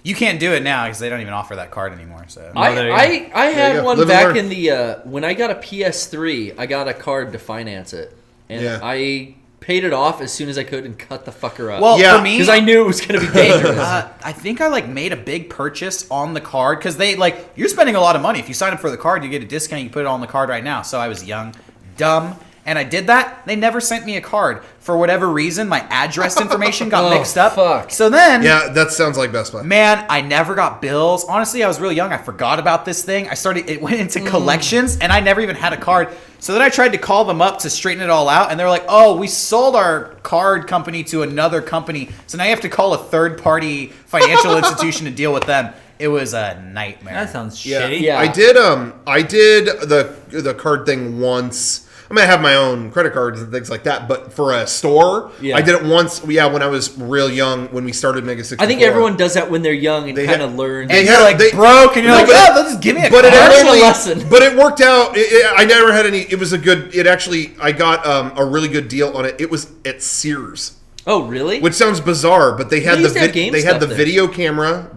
You can't do it now because they don't even offer that card anymore. So I you had go. one Live and back learn. in the when I got a PS3. I got a card to finance it, and Yeah. I paid it off as soon as I could and cut the fucker up. well, Yeah. for me, because I knew it was going to be dangerous. I think I made a big purchase on the card because they you're spending a lot of money. If you sign up for the card, you get a discount. You can put it on the card right now. So I was young, dumb, and I did that. They never sent me a card for whatever reason. My address information got Oh, mixed up. fuck. So then, Yeah, that sounds like Best Buy. man, I never got bills. Honestly, I was really young. I forgot about this thing. It went into collections, and I never even had a card. So then I tried to call them up to straighten it all out, and they were like, "Oh, we sold our card company to another company, so now you have to call a third-party financial institution to deal with them." It was a nightmare. That sounds Yeah. shitty. Yeah. I did the card thing once. I mean, I have my own credit cards and things like that, but for a store, Yeah. I did it once. Yeah, when I was real young, when we started MEGA64. I think everyone does that when they're young and They kind had- of learns. they You're had- they- broke, and you're No, like, but- "Oh, they'll just give me a But card." it Learn a actually, lesson. but it worked out. I never had any. It was a good. It actually, I got a really good deal on it. It was at Sears, Oh, really? which sounds bizarre, but they had They used to have they GameStop had the there. video camera.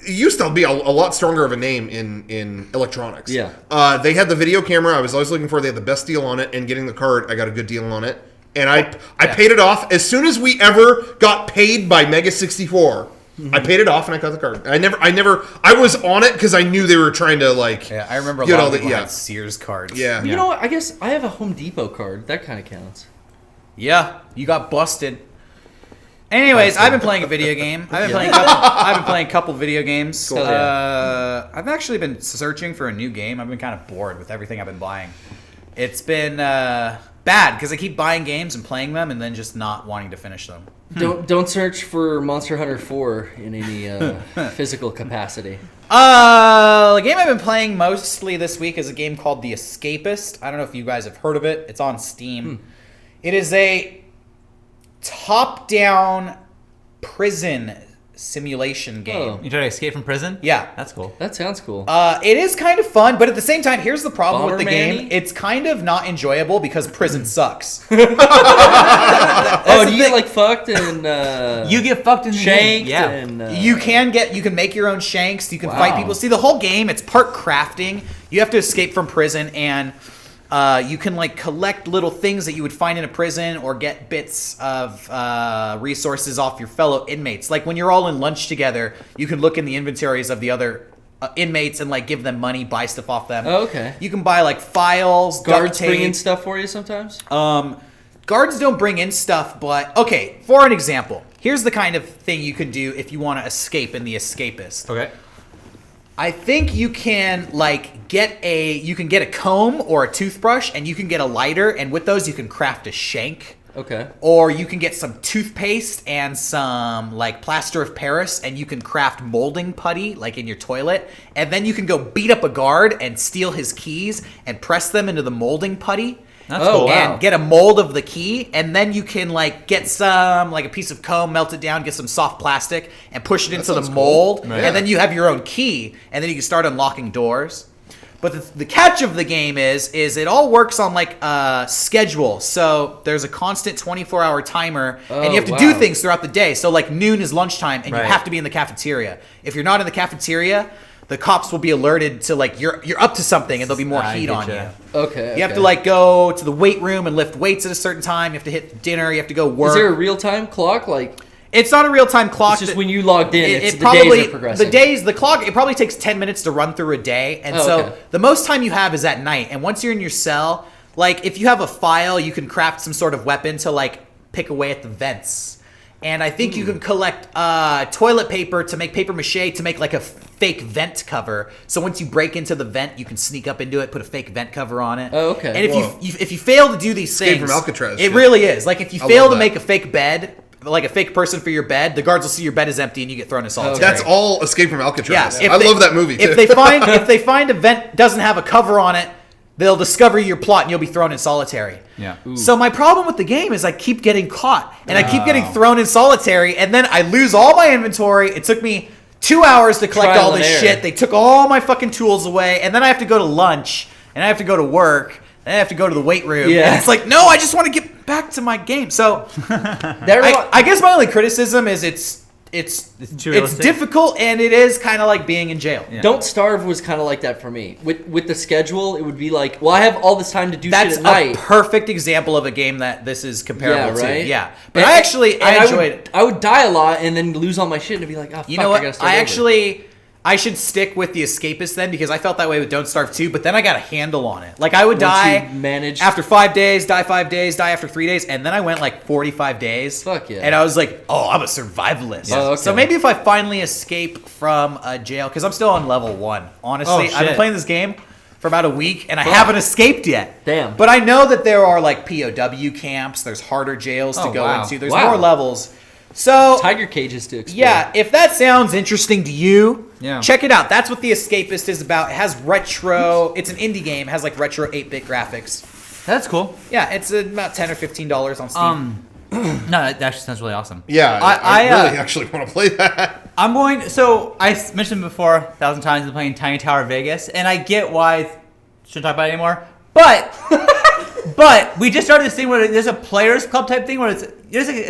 It used to be a lot stronger of a name in electronics. Yeah. They had the video camera. I was always looking for. They had the best deal on it, and getting the card, I got a good deal on it, and I paid it off as soon as we ever got paid by MEGA64. I paid it off and I got the card. I was on it because I knew they were trying to Yeah, I remember a get lot all of the- people yeah. had Sears cards. Yeah. You know what? I guess I have a Home Depot card. That kind of counts. Yeah, you got busted. Anyways, I've been playing a video game. I've been playing a couple video games. Cool. I've actually been searching for a new game. I've been kind of bored with everything I've been buying. It's been bad because I keep buying games and playing them and then just not wanting to finish them. Don't search for Monster Hunter 4 in any physical capacity. The game I've been playing mostly this week is a game called The Escapist. I don't know if you guys have heard of it. It's on Steam. It is a top-down prison simulation game. Oh. You try to escape from prison? Yeah. That's cool. That sounds cool. It is kind of fun, but at the same time, here's the problem with the Bomberman-y? game. It's kind of not enjoyable because prison sucks. Oh, do you get like fucked and You get fucked in the shanked? game. Yeah. And, You can make your own shanks. You can fight Wow. people. See, the whole game, it's part crafting. You have to escape from prison, and you can collect little things that you would find in a prison or get bits of resources off your fellow inmates. Like when you're all in lunch together, you can look in the inventories of the other inmates and give them money, buy stuff off them. Oh, okay. You can buy files, duct guards tape. bring in stuff for you sometimes? Guards don't bring in stuff, but okay, for an example, here's the kind of thing you can do if you want to escape in The Escapist. Okay. I think you can get a comb or a toothbrush, and you can get a lighter, and with those you can craft a shank. Okay. Or you can get some toothpaste and some plaster of Paris, and you can craft molding putty in your toilet, and then you can go beat up a guard and steal his keys and press them into the molding putty. That's Oh, cool. wow. and get a mold of the key, and then you can like get some like a piece of comb, melt it down, get some soft plastic, and push it into the sounds mold, cool. and Yeah. then you have your own key, and then you can start unlocking doors. But the catch of the game is it all works on like a schedule. So there's a constant 24-hour timer, and you have to do wow. things throughout the day. So like noon is lunchtime, and Right. you have to be in the cafeteria. If you're not in the cafeteria, the cops will be alerted to like you're up to something, and there'll be more I heat on getcha. you. Okay. You have to like go to the weight room and lift weights at a certain time. You have to hit dinner. You have to go work. Is there a real time clock? Like, It's not a real time clock. it's just when you logged in, It it's, the probably days are progressing. the clock. It probably takes 10 minutes to run through a day, and Oh, so okay. the most time you have is at night. And once you're in your cell, like if you have a file, you can craft some sort of weapon to like pick away at the vents. And I think you can collect toilet paper to make paper mache to make like a fake vent cover. So once you break into the vent, you can sneak up into it, put a fake vent cover on it. Oh, okay. And if Whoa. if you fail to do these Escape things, from Alcatraz it shit. really is. Like if you I fail love to that. make a fake bed, like a fake person for your bed, the guards will see your bed is empty and you get thrown in solitary. That's all Escape from Alcatraz. I love that movie too. If they find a vent doesn't have a cover on it, they'll discover your plot and you'll be thrown in solitary. Yeah. So my problem with the game is I keep getting caught and I keep getting thrown in solitary, and then I lose all my inventory. It took me 2 hours to collect Trial all and this error. shit. They took all my fucking tools away, and then I have to go to lunch, and I have to go to work, and I have to go to the weight room. Yeah. And it's like, no, I just want to get back to my game. So That I guess my only criticism is it's too realistic? difficult, and it is kind of like being in jail. Yeah. Don't Starve was kind of like that for me. With the schedule, it would be like, well, I have all this time to do That's shit at night. a perfect example of a game that this is comparable Yeah, right? to. Yeah, but And- I actually and I enjoyed it. I would die a lot and then lose all my shit and be like, oh, fuck, You know I gotta what? start over. I should stick with the Escapist then, because I felt that way with Don't Starve 2, but then I got a handle on it. Like I would Once die you managed- after 5 days, die 5 days, die after 3 days, and then I went like 45 days. Fuck yeah. And I was like, oh, I'm a survivalist. Oh, okay. So maybe if I finally escape from a jail, because I'm still on level 1. Honestly, Oh, I've been shit. playing this game for about a week, and I haven't escaped yet. Damn. But I know that there are like POW camps, there's harder jails to Oh, go wow. into, there's Wow. more levels. So Tiger cages to explore. yeah, if that sounds interesting to you, Yeah. check it out. That's what The Escapist is about. It has retro. It's an indie game. It has like retro 8-bit graphics. That's cool. Yeah, it's about $10 or $15 on Steam. No, that actually sounds really awesome. Yeah, I I really actually want to play that. I'm going. So I mentioned before 1,000 times I'm playing Tiny Tower Vegas, and I get why I shouldn't talk about it anymore. But but we just started this thing where there's a players club type thing where it's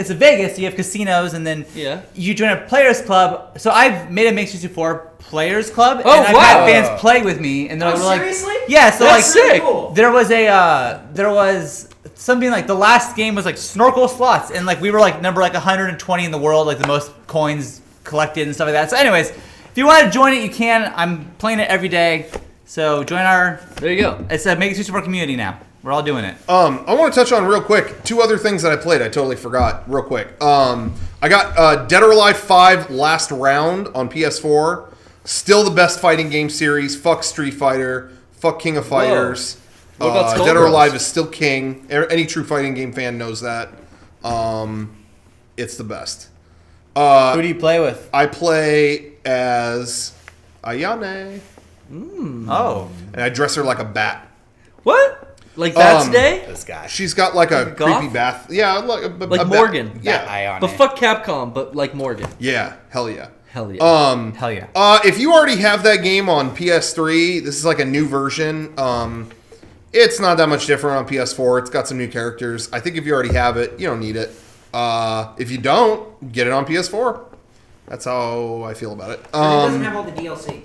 a Vegas. You have casinos, and then Yeah. you join a players club. So I've made a MEGA64 players club, Oh, and I've wow. had fans play with me, and they're like, seriously? yeah. So That's like, sick. Cool. there was something like the last game was like snorkel slots, and like we were like number like 120 in the world, like the most coins collected and stuff like that. So anyways, if you want to join it, you can. I'm playing it every day, so join our. There you go. It's a MEGA64 community now. We're all doing it. I want to touch on real quick 2 other things that I played. I totally forgot. Real quick. I got Dead or Alive 5 Last Round on PS4. Still the best fighting game series. Fuck Street Fighter. Fuck King of Fighters. What about Dead or Skullgirls? Alive is still king. Any true fighting game fan knows that. It's the best. Who do you play with? I play as Ayane, Oh, and I dress her like a bat. What? Like that's Um, day? This guy. She's got like a Goth? creepy bath. Yeah, like Like Morgan. Yeah, Ion. But fuck Capcom, but like Morgan. yeah, hell yeah. Hell yeah. hell yeah. If you already have that game on PS3, this is like a new version. It's not that much different on PS4. It's got some new characters. I think if you already have it, you don't need it. If you don't, get it on PS4. That's how I feel about it. But it doesn't have all the DLC.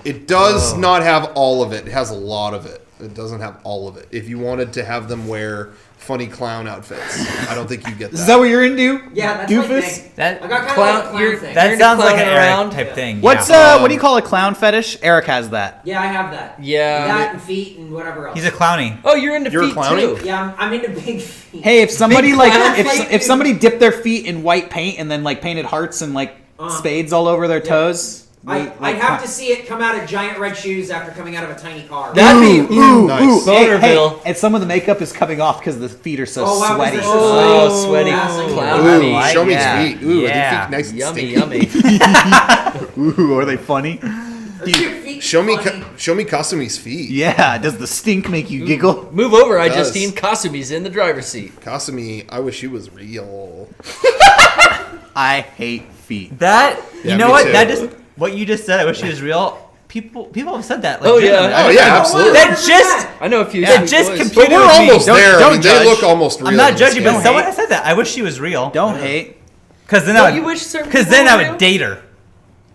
It does not have all of it. It has a lot of it. It doesn't have all of it. If you wanted to have them wear funny clown outfits, I don't think you get that. Is that what you're into? Yeah, that's Doofus? my thing. That- I got kind of Clown- like a clown you're- thing. That You're into sounds like an clowning Eric around? type thing. What's yeah. what do you call a clown fetish? Eric has that. Yeah, I have that. Yeah. That and feet and whatever else. He's a clowny. Oh, you're into You're a feet clowny? too. Yeah, I'm into big feet. Hey, if somebody like clown feet, if dude. somebody dipped their feet in white paint and then like painted hearts and like spades all over their toes, I'd have to see it come out of giant red shoes after coming out of a tiny car. That'd be Nice. Bonerville. and some of the makeup is coming off because the feet are so Oh, wow, sweaty. was this Oh, sweaty Ooh. clown Ooh, feet. show me yeah. his feet. Ooh, Yeah. are they feet nice and Yummy, stinky? yummy. Ooh, are they funny? Show me Kasumi's feet. Yeah, does the stink make you giggle? Move over, I It just does. seen Kasumi's in the driver's seat. Kasumi, I wish he was real. I hate feet. That Yeah, you know me what? too. That just what you just said. I wish she was real. People have said that. Like, Oh, yeah. genuinely. Oh yeah, absolutely. That just I know a few. that sweet just boys. But computed we're with me. almost there. I don't mean, judge. they look almost real. I'm not in judging, this but game. someone has said that. I wish she was real. Don't hate. Because then Don't I would. you wish certain Because people then I were would real? date her.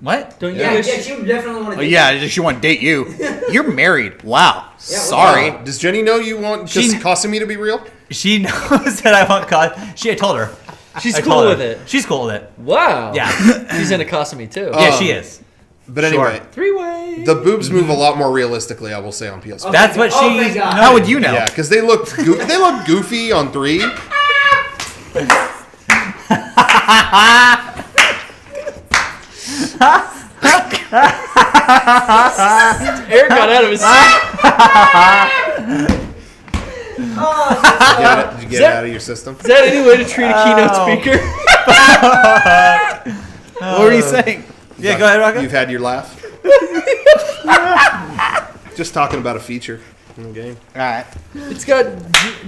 What? Don't you Yeah, wish? yeah, she would definitely want to. Oh, yeah, she want to date you. You're married. Wow. Sorry. Does Jenny know you want just She- Kasumi to be real? She knows that I want God. I told her. She's I cool told her. with it. She's cool with it. Wow. Yeah. She's into Kasumi too. Yeah, she is. But anyway, Three-way. the boobs move a lot more realistically, I will say, on PS4. That's what Oh, she. thank God. How would you know? Yeah, because they look goofy on 3. Eric got out of his seat. Did you get it out of your system? Is that any way to treat a keynote speaker? What were you saying? Yeah, go ahead, Rocco. You've had your laugh. Just talking about a feature in the game. All right. It's got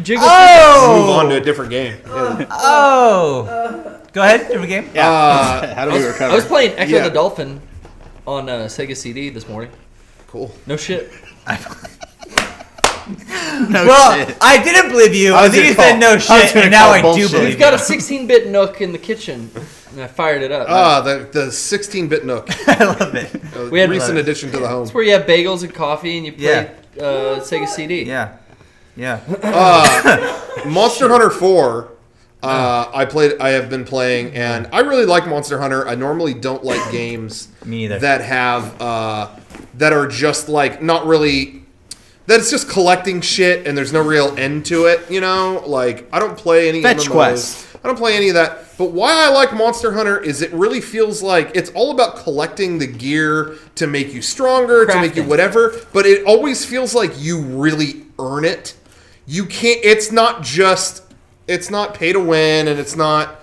jiggle. Move on to a different game. Yeah. Oh. Go ahead. Different game. How do we I recover? was playing Echo Yeah. the Dolphin on Sega CD this morning. Cool. No shit. No Well, shit. I didn't believe you. I I was think you gonna said call- no I was shit, gonna and now call I do bullshit. believe We've you. got a 16-bit Nook in the kitchen, and I fired it up. The 16-bit Nook. I love it. We had- Recent addition to the home. It's where you have bagels and coffee, and you play Yeah. Sega CD. Yeah. Yeah. Monster Hunter 4. I have been playing, and I really like Monster Hunter. I normally don't like games Me either. that have that are just like not really. That it's just collecting shit and there's no real end to it. You know, like I don't play any Fetch MMOs. quest. I don't play any of that. But why I like Monster Hunter is it really feels like it's all about collecting the gear to make you stronger, to make you Crafting. whatever. But it always feels like you really earn it. You can't. It's not just. It's not pay to win, and it's not.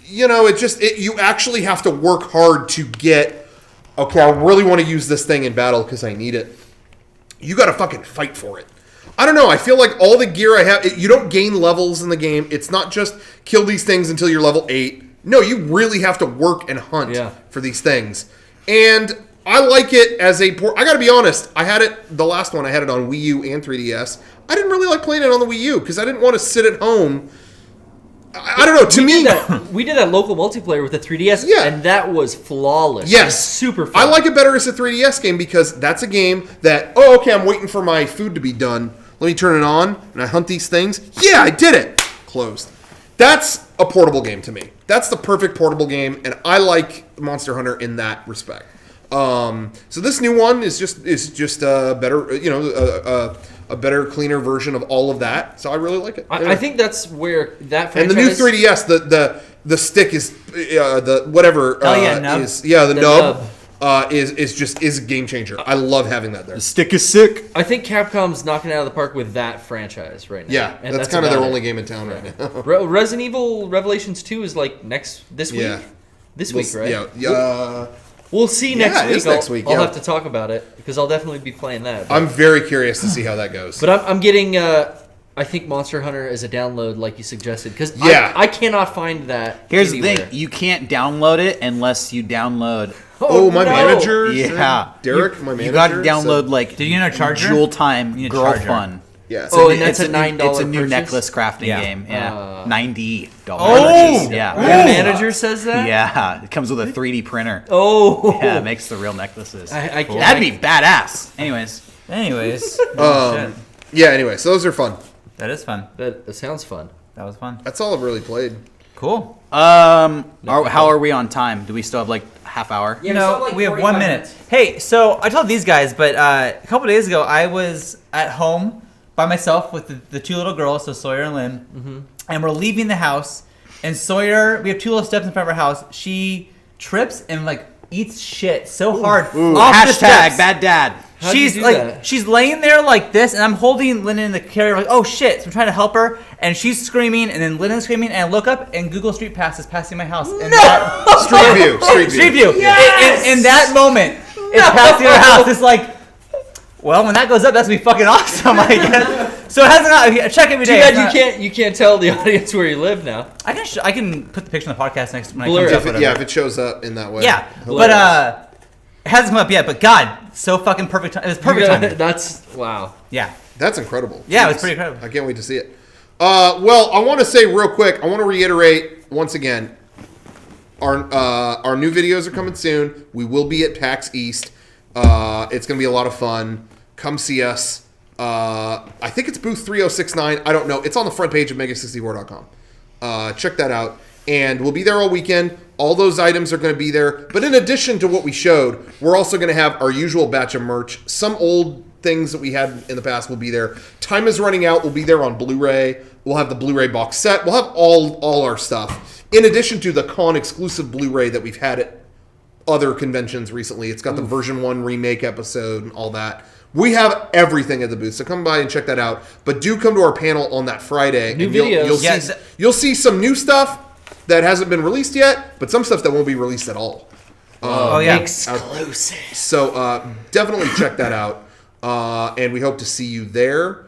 You know, you actually have to work hard to get. Okay, I really want to use this thing in battle because I need it. You got to fucking fight for it. I don't know. I feel like all the gear I have, you don't gain levels in the game. It's not just kill these things until you're level 8. No, you really have to work and hunt for these things. And I like it as a port. I got to be honest. I had it, the last one, I had it on Wii U and 3DS. I didn't really like playing it on the Wii U because I didn't want to sit at home. I don't know. To me, We did that local multiplayer with the 3DS, Yeah. and that was flawless. yes, It was super fun. I like it better as a 3DS game because that's a game that, oh, okay, I'm waiting for my food to be done. Let me turn it on and I hunt these things. Yeah, I did it. Closed. That's a portable game to me. That's the perfect portable game, and I like Monster Hunter in that respect. So this new one is just a better, a better, cleaner version of all of that. So I really like it. I think that's where that And franchise... the new 3DS, the stick is the whatever Oh, yeah, nub. the nub. nub. Is a game changer. I love having that there. The stick is sick. I think Capcom's knocking it out of the park with that franchise right now. Yeah, And that's kind of their about only it. game in town right now. Resident Evil Revelations 2 is like this week. Yeah. This week, right? Yeah. We'll see next it week. is next week, I'll yeah. have to talk about it because I'll definitely be playing that. But, I'm very curious to see how that goes. but I'm getting. I think Monster Hunter as a download, like you suggested, because Yeah. I cannot find that. Here's anywhere. the thing: you can't download it unless you download. Oh, my no. manager, Yeah, Derek, my manager. You got to said- download like. Did you know charger? Jewel Time You need a Girl charger. Fun. Yeah. Oh, It's and that's it's a new- $9 It's a new purchase? necklace crafting Yeah. game. Yeah, $90. Oh! Yeah. Your manager says that. Yeah, it comes with a 3D printer. Oh. Yeah, it makes the real necklaces. I can't- That'd be badass. Anyways, Anyways. Um, Shit. yeah. Anyway, so those are fun. That is fun. That sounds fun. That was fun. That's all I've really played. Cool. how are we on time? Do we still have like half hour? Yeah, No, still have, like, we have 45 1 minute. minutes. Hey, so I told these guys, but a couple days ago, I was at home by myself with the two little girls, so Sawyer and Lynn, and we're leaving the house. And Sawyer, we have two little steps in front of our house. She trips and like eats shit so hard. Ooh, off the hashtag steps. bad dad. How'd you She's do like, that? she's laying there like this, and I'm holding Lynn in the carrier, like, oh shit. So I'm trying to help her, and she's screaming, and then Lynn's screaming, and I look up, and Google Street Pass is passing my house. And Street View. Street View. Yes! In that moment, It's past your house. It's like, well, when that goes up, that's gonna be fucking awesome. I guess. So it hasn't. Check every Too day. bad It's not- you can't tell the audience where you live now. I can put the picture on the podcast next when Blur I it. come If up. it- Yeah, if it shows up in that way. Yeah, Hilarious. but it hasn't come up yet. But God, so fucking perfect. It was perfect timing. That's wow. Yeah, That's incredible. yeah, it was Jeez. pretty incredible. I can't wait to see it. Well, I want to say real quick, I want to reiterate once again, our new videos are coming soon. We will be at PAX East. It's going to be a lot of fun. Come see us. I think it's booth 3069. I don't know. It's on the front page of MEGA64.com. Check that out. And we'll be there all weekend. All those items are going to be there. But in addition to what we showed, we're also going to have our usual batch of merch. Some old things that we had in the past will be there. Time is running out. We'll be there on Blu-ray. We'll have the Blu-ray box set. We'll have all our stuff. In addition to the con exclusive Blu-ray that we've had at other conventions recently. It's got the version 1 remake episode and all that. We have everything at the booth, so come by and check that out. But do come to our panel on that Friday. New and videos. You'll see some new stuff that hasn't been released yet, but some stuff that won't be released at all. Oh yeah. Exclusive. So definitely check that out. And we hope to see you there.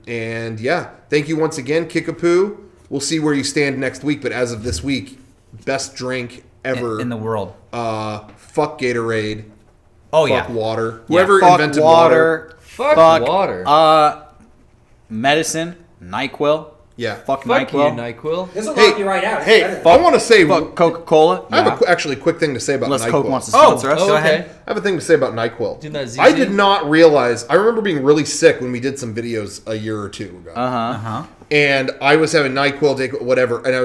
And yeah, thank you once again, Kickapoo. We'll see where you stand next week, but as of this week, best drink ever in the world. Fuck Gatorade. Oh Fuck yeah. water. Whoever Fuck invented water. Fuck water. Medicine, NyQuil. Yeah. Fuck Fuck you, NyQuil. NyQuil. This will Hey, knock you right out. Hey, I want to say, Fuck Coca-Cola. I have actually a quick thing to say about Unless NyQuil. Coke wants to Oh, sponsor us. go ahead. I have a thing to say about NyQuil. Do that ZZ? I did not realize. I remember being really sick when we did some videos a year or two ago. And I was having NyQuil, whatever, and I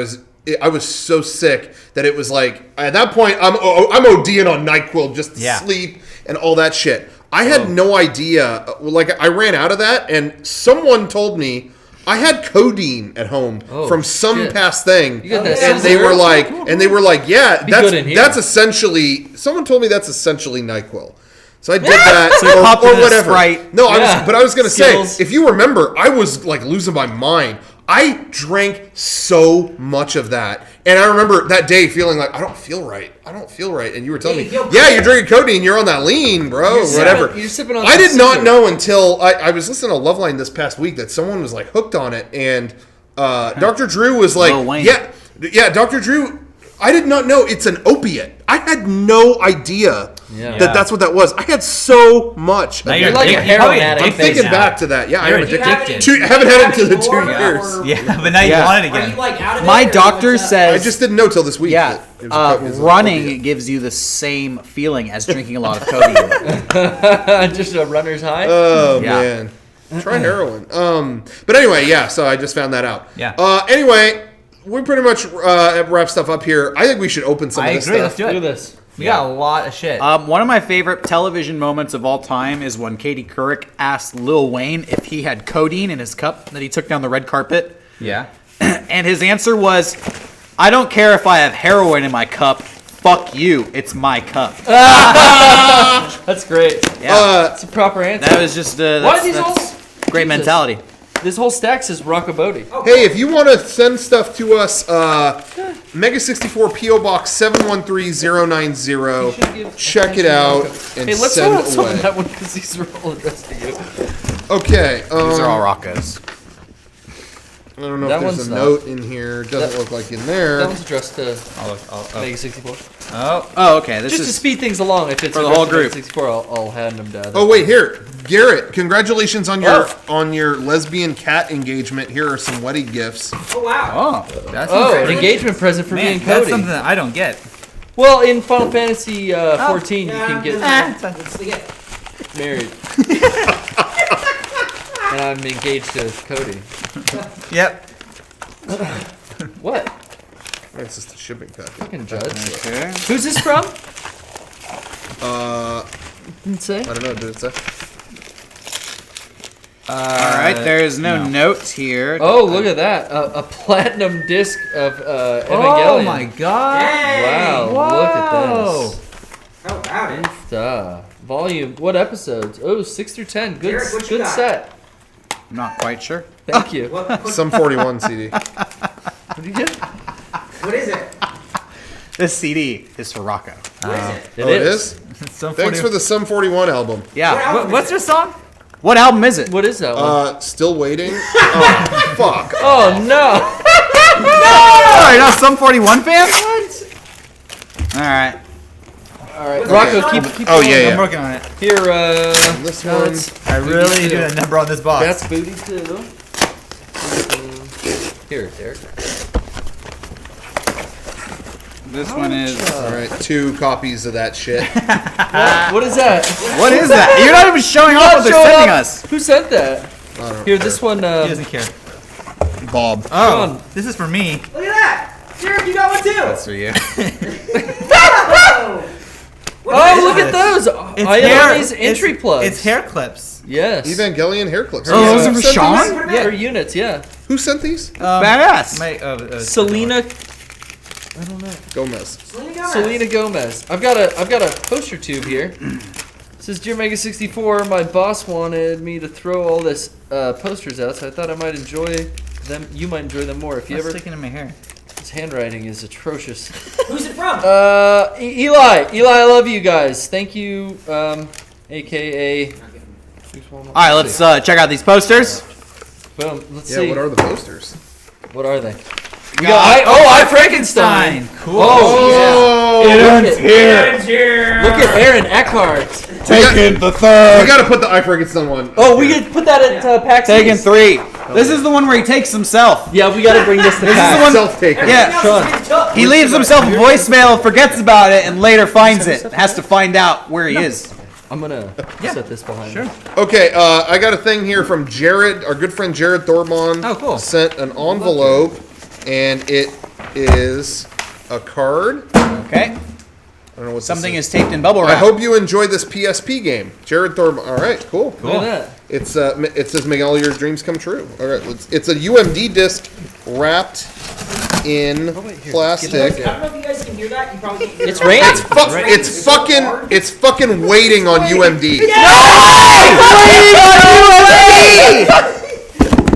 was so sick that it was like at that point I'm ODing on NyQuil just to sleep and all that shit. I had no idea. Like I ran out of that, and someone told me I had codeine at home from some shit. past thing, You got that and scissor? they were like, yeah, good in here. that's essentially. Someone told me that's essentially NyQuil. So I did that, So you popped or into whatever. Sprite. No, Yeah. I was gonna Skittles. say, if you remember, I was like losing my mind. I drank so much of that, and I remember that day feeling like I don't feel right. And you were telling Yeah, me, you feel yeah, great. you're drinking codeine. You're on that lean, bro. Whatever. You're sipping on I some did not scissor. know until I was listening to Loveline this past week that someone was like hooked on it, and Dr. Drew was like, Lil Wayne. yeah, Dr. Drew. I did not know it's an opiate. I had no idea Yeah. that that's what that was. I had so much. Now of you're that. like a addicted. heroin Probably addict. I'm addicted thinking now. back to that. Yeah, I You're am addicted. addicted. I haven't had it to the Anymore, 2 years. or- Yeah, but now you Yeah. want it Are again. you like out of My it, or doctor what's up? says I just didn't know till this week. Yeah, that it was it was an running opiate. gives you the same feeling as drinking a lot of codeine. Just a runner's high. Oh Yeah. man, try heroin. But anyway, yeah. So I just found that out. Yeah. Anyway, we pretty much wrap stuff up here. I think we should open some I of this agree. stuff. Let's do Look at it. this. We got a lot of shit. One of my favorite television moments of all time is when Katie Couric asked Lil Wayne if he had codeine in his cup that he took down the red carpet. Yeah. And his answer was, I don't care if I have heroin in my cup. Fuck you. It's my cup. That's great. Yeah. That's a proper answer. That was just Why are these all? great Jesus. mentality. This whole stack says Rocco Bodie. Hey, if you want to send stuff to us, MEGA64 PO Box 713090. Check it out and Hey, let's send hold it some away. of that one because these are all addressed to you. Okay. These are all Roccos. I don't know That if there's one's a not. note in here. Doesn't look like in there. That one's addressed to Oh. MEGA64. Oh, okay. This Just to is speed things along, if it's for the whole addressed group. to MEGA64, I'll hand them to. Oh wait, here, Garrett. Congratulations on your lesbian cat engagement. Here are some wedding gifts. Oh wow. That's Oh, an incredible. engagement present for me Man, and that's Cody. something that I don't get. Well, in Final Fantasy 14, Yeah, you can get Let's get married. And I'm engaged to Cody. Yep. What? That's just a shipping package. Fucking judge. okay. Who's this from? Didn't say. I don't know. Did it say? All right. There's no notes here. Oh, look at that. A platinum disc of Evangelion. Oh my god. Wow, look at this. How about it? Volume, what episodes? Oh, 6 through 10. Good, Garrett, what you good got? set. I'm not quite sure. Thank you. What Some 41 CD. What did you get? what is it? This CD is for Rocco. What is it? It is. Thanks for the Sum 41 album. Yeah. album What's is your song? What album is it? What is that one? Still waiting. Oh, fuck. Oh no! Oh, you're not Sum 41 fan? All right. All right, Rocco, keep. Oh, going. yeah. I'm working on it. Here, This one. I really need a number on this box. That's booty too. Here, Derek. This one is. All right, 2 copies of that shit. What is that? What is that? You're not even showing off what they're Show sending up. us. Who sent that? I don't Here, care. this one. He doesn't care. Bob. Oh, Sean. this is for me. Look at that! Derek, you got one too! That's for you. Oh, look at those! Ioni's it's- entry plugs. It's hair clips. Yes. Evangelion hair clips. Oh, those Who are for sent Sean? these? Yeah, for units. Yeah. Who sent these? Badass. Selena. Gomez. Selena Gomez. I've got a poster tube here. It says, "Dear MEGA64, my boss wanted me to throw all this posters out, so I thought I might enjoy them. You might enjoy them more if you What's ever." sticking in my hair? His handwriting is atrocious. Who's it from? Eli, I love you guys. Thank you, AKA. All right, let's check out these posters. Boom. Let's Yeah, see. what are the posters? What are they? We got I Frankenstein. Cool. Oh, yeah. Aaron's here. Look at Aaron Eckhart. Taking the third. We gotta put the I Frankenstein one. Oh, we could put that at PAX Taking East. 3. This is the one where he takes himself. Yeah, we gotta bring this to This is the PAX. one- Self-taken. Yeah. Sean. He leaves himself a voicemail, forgets about it, and later finds it. Has to find out where he is. I'm gonna set this behind me. Okay, I got a thing here from Jared, our good friend Jared Thormond. Oh, cool. Sent an envelope, and it is a card. Okay. I don't know what Something this is taped in bubble wrap. I hope you enjoy this PSP game, Jared Thormond. All right, cool. Look at that. It's it says make all your dreams come true. All right, it's a UMD disc wrapped in plastic. I don't know if you guys can hear that. You probably can't hear It's it. raining. It's fucking waiting on UMD.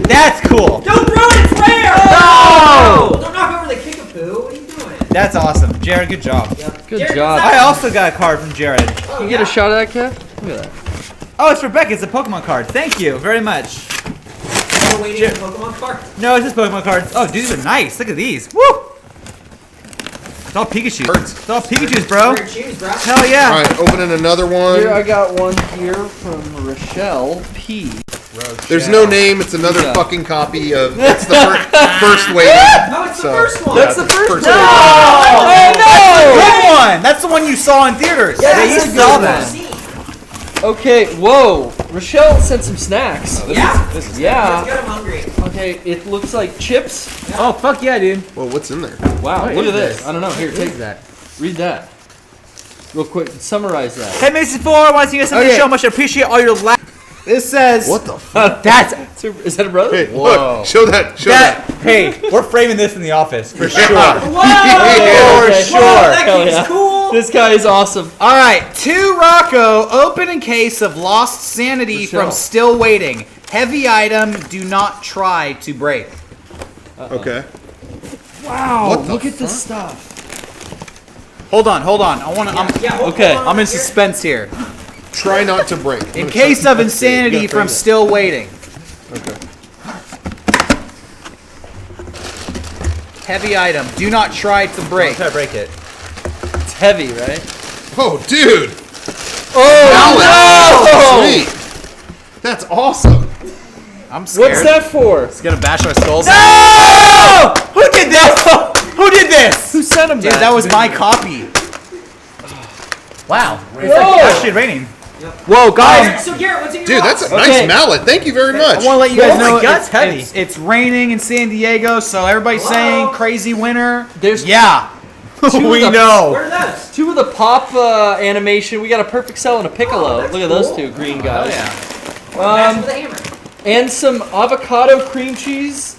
That's cool. Don't throw it! It's rare! No! Don't knock over the kickapoo. What are you doing? That's awesome. Jared, good job. Good Jared, job. I also got a card from Jared. Can you get a shot of that, Kev? Look at that. Oh, it's Rebecca. It's a Pokemon card. Thank you very much. We're waiting for Pokemon card. No, it's just Pokemon cards. Oh, dude, these are nice. Look at these. Woo! It's all Pikachu. Hurts. It's all Pikachu's, bro. Wear your shoes, bro. Hell yeah. All right, opening another Here I one. got one here from Rochelle P. There's no name. It's another Yeah. fucking copy of. It's the first wave. Oh, it's the first one. That's the first one. Oh, no! Good one. That's the one you saw in theaters. Yeah, you that's a saw good that. Okay, whoa. Rochelle sent some snacks. Yeah. Yeah. Let's get 'em hungry. Okay, it looks like chips. Oh, fuck yeah, dude. Well, what's in there? Wow, look is at this. this? I don't know. Here, take that. Read that. Real quick, summarize that. Hey, Mason4, I want to see you guys something Okay. show much. I appreciate all your This says. What the fuck? That's. Is that a brother? Hey, look, show that. Show that. Hey, we're framing this in the office for sure. Yeah. Whoa! Okay. sure. Whoa, that Hell kid's yeah. cool. This guy is awesome. All right, to Rocco, open in case of lost sanity Michelle. from still waiting. Heavy item, do not try to break. Okay. Wow, What the look at this stuff. Hold on. I want to. Yeah, hold Okay. on I'm in here. suspense here. Try not to break. In case of insanity from still waiting. Okay. Heavy item, do not try to break. Try to break it. It's heavy, right? Oh, dude. Oh, Sweet. That's awesome. I'm scared. What's that for? It's gonna bash our skulls. No! Who did this? Who did this? Who sent him Dude, that was my copy. Wow. It's Whoa. like actually raining. Whoa, guys. So Garrett, what's in your Dude, that's a box? nice Okay. mallet. Thank you very much. I want to let you guys Oh my know God, it's heavy. It's raining in San Diego, so everybody's Hello? saying crazy winter. There's Yeah. two We of the- know. Where are those? two of the pop animation. We got a perfect cell and a piccolo. that's Look at those cool. two green guys. That's with a hammer. And some avocado cream cheese,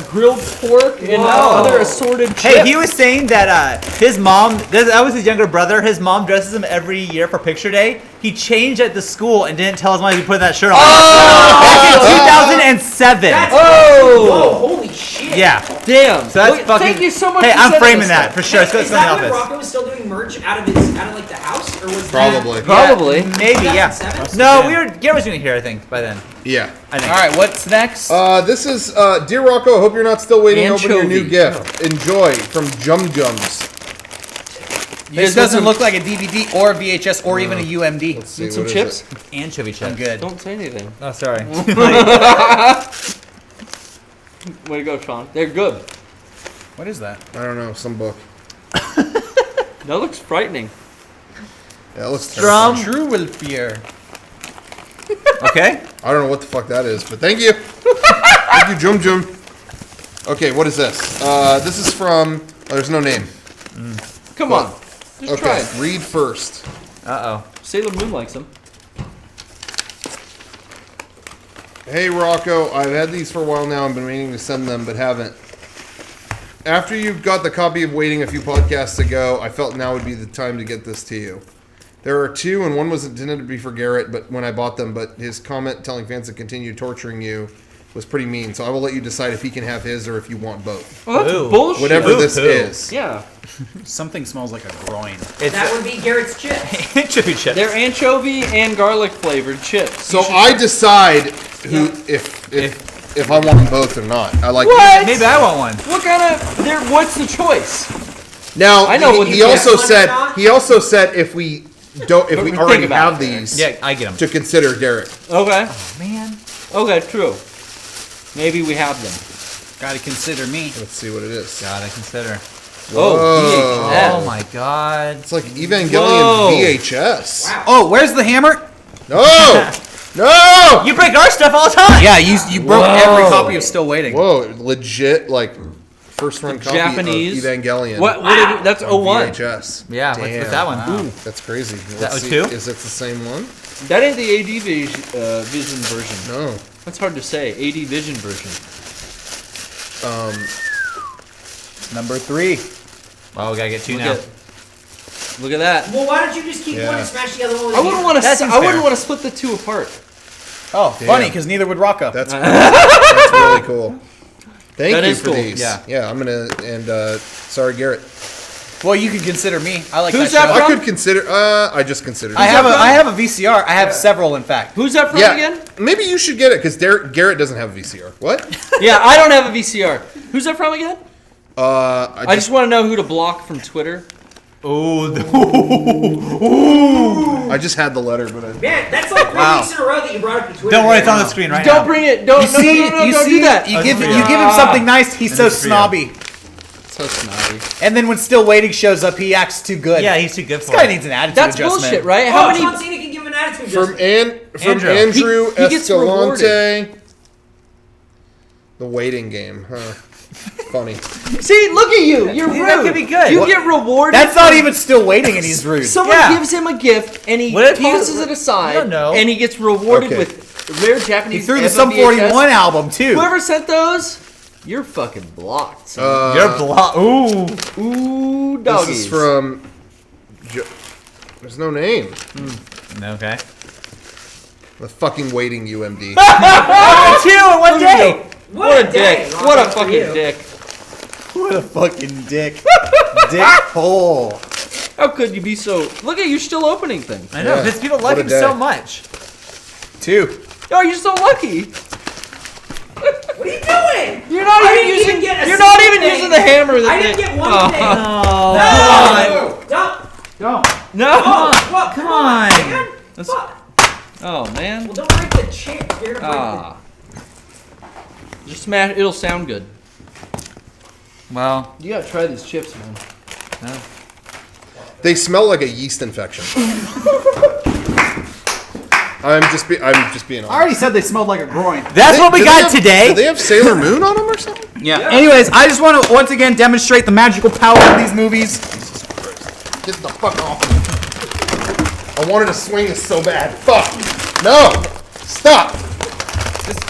grilled pork, and Whoa. other assorted chips. Hey, he was saying that his mom, that was his younger brother, his mom dresses him every year for picture day. He changed at the school and didn't tell his mom he put that shirt on. Back in 2007. That's Oh! Whoa, holy shit. Yeah. Damn. So that's Look, fucking. thank you so much. Hey, for I'm sending framing us that for sure. It's Is going that to when the office. Rocco was still doing merch out of like the house, or was Probably. Probably. Maybe, yeah. 2007? No, Garrett was doing it here, I think, by then. Yeah. I think. All right, what's next? This is Dear Rocco. Hope you're not still waiting to open your new Anchovy. gift. Enjoy from Jum Jums. This doesn't look like a DVD or a VHS or even a UMD. Let's see, Need some what is chips? it? Anchovy chips. I'm good. Don't say anything. Oh, sorry. Way to go, Sean. They're good. What is that? I don't know. Some book. That looks frightening. Yeah, it looks Strum. terrifying. True will fear. Okay. I don't know what the fuck that is, but thank you. Thank you, Jum Jum. Okay, what is this? This is from. Oh, there's no name. Come on. Just try Okay, it. read first. Uh-oh. Sailor Moon likes them. Hey Rocco, I've had these for a while now. I've been meaning to send them, but haven't. After you got the copy of Waiting a few podcasts ago, I felt now would be the time to get this to you. There are two, and one was intended to be for Garrett, but when I bought them, but his comment telling fans to continue torturing you was pretty mean. So I will let you decide if he can have his or if you want both. Oh, that's Ooh. bullshit. Whatever this Ooh. is. Yeah. Something smells like a groin. It's That would be Garrett's chips. anchovy chips. They're anchovy and garlic flavored chips. So I decide who if I want them both or not. I like. What? Maybe I want one. What kind of? What's the choice? Now I know he, what he you also get. said Not. he also said if we don't if we Think already about have it. these Yeah, I get them. to consider Garrett. Okay. Man. Okay, true. Maybe we have them. Gotta consider me. Let's see what it is. Gotta consider. Oh, Whoa. VHS. Oh my god. It's like Evangelion Whoa. VHS. Wow. Oh, where's the hammer? No, no. You break our stuff all the time. Yeah, you broke Whoa. every copy of Still Waiting. Whoa, legit like first run copy Japanese. of Evangelion. What that's on 01. VHS. Yeah, Damn. what's that one? Wow. That's crazy. that Let's was see. two? Is it the same one? That ain't the AD Vision version. No. That's hard to say. AD Vision version. Number 3. Oh, we gotta get two Look now. Look at that. Well, why don't you just keep Yeah. one and smash the other one with I wouldn't want to. That seems I wouldn't fair. want to split the two apart. Oh, funny, because neither would Rocco. That's that's really cool. Thank That you is for cool. these. Yeah. I'm gonna sorry Garrett. Well, you can consider me. I like Who's that that show. I from? could consider. I just considered. I it. have from? a VCR. I have several, in fact. Who's that from Yeah, again? maybe you should get it because Garrett doesn't have a VCR. What? Yeah, I don't have a VCR. Who's that from again? I I just want to know who to block from Twitter. I just had the letter, but I. Man, that's like 3 Wow. weeks in a row that you brought up your Twitter. Don't worry, it's on name. the screen right Don't now. bring it. Don't. You see, no, you don't see do that. You give for you you. give him something nice. He's so it's for you. snobby. So snobby. And then when Still Waiting shows up, he acts too good. Yeah, he's too good This for guy it. needs an attitude That's adjustment. bullshit, right? Oh, How many? John Cena can give him an attitude. From Andrew. Andrew He gets Escalante. The waiting game, huh? Funny. See, look at you. You're rude. That could be good. You What- get rewarded. That's not even Still Waiting, and he's rude. Someone Yeah. gives him a gift and he What if he- tosses it aside, I don't know. and he gets rewarded Okay. with rare He Japanese. threw the FMVHS. Sum 41 album too. Whoever sent those, you're fucking blocked. son. You're blocked. Ooh. Ooh, This doggies. is from. There's no name. Okay. The fucking waiting UMD. Two in one day. What a day, dick! Rocco, What a for fucking you. dick! What a fucking dick. Dick hole. How could you be so? Look at you still opening things. I know, Yeah. because people What like a him day. so much. 2. Oh, you're so lucky. What are you doing? You're not I even didn't using. even get a You're not single even thing. using the hammer. That I didn't they- get one Oh. thing. Oh, No! No. Oh, well, come on. man. That's- Fuck. Oh man. Well, don't break the chair. You're gonna break Ah. Just smash. It'll sound good. Well, You gotta try these chips, man. They smell like a yeast infection. I'm just being I honest. already said they smelled like a groin. that's what we Do they got have- today. Do they have Sailor Moon on them or something? Yeah. Anyways, I just want to once again demonstrate the magical power of these movies. Get the fuck off of me. I wanted to swing this so bad. Fuck. No. Stop.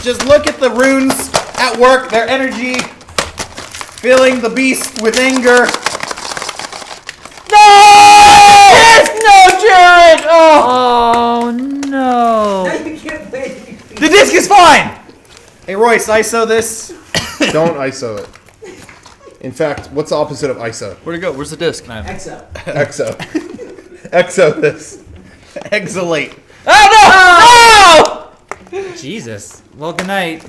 Just look at the runes at work, their energy, filling the beast with anger. No! Yes! No, Jared! Oh! Oh no. Now you can't play. The disc is fine. Hey Royce, ISO this. Don't ISO it. In fact, what's the opposite of ISO? Where'd it go? Where's the disc? Exo. Exo. Exo this. Exhalate. Oh no! No! Jesus. Well, good night.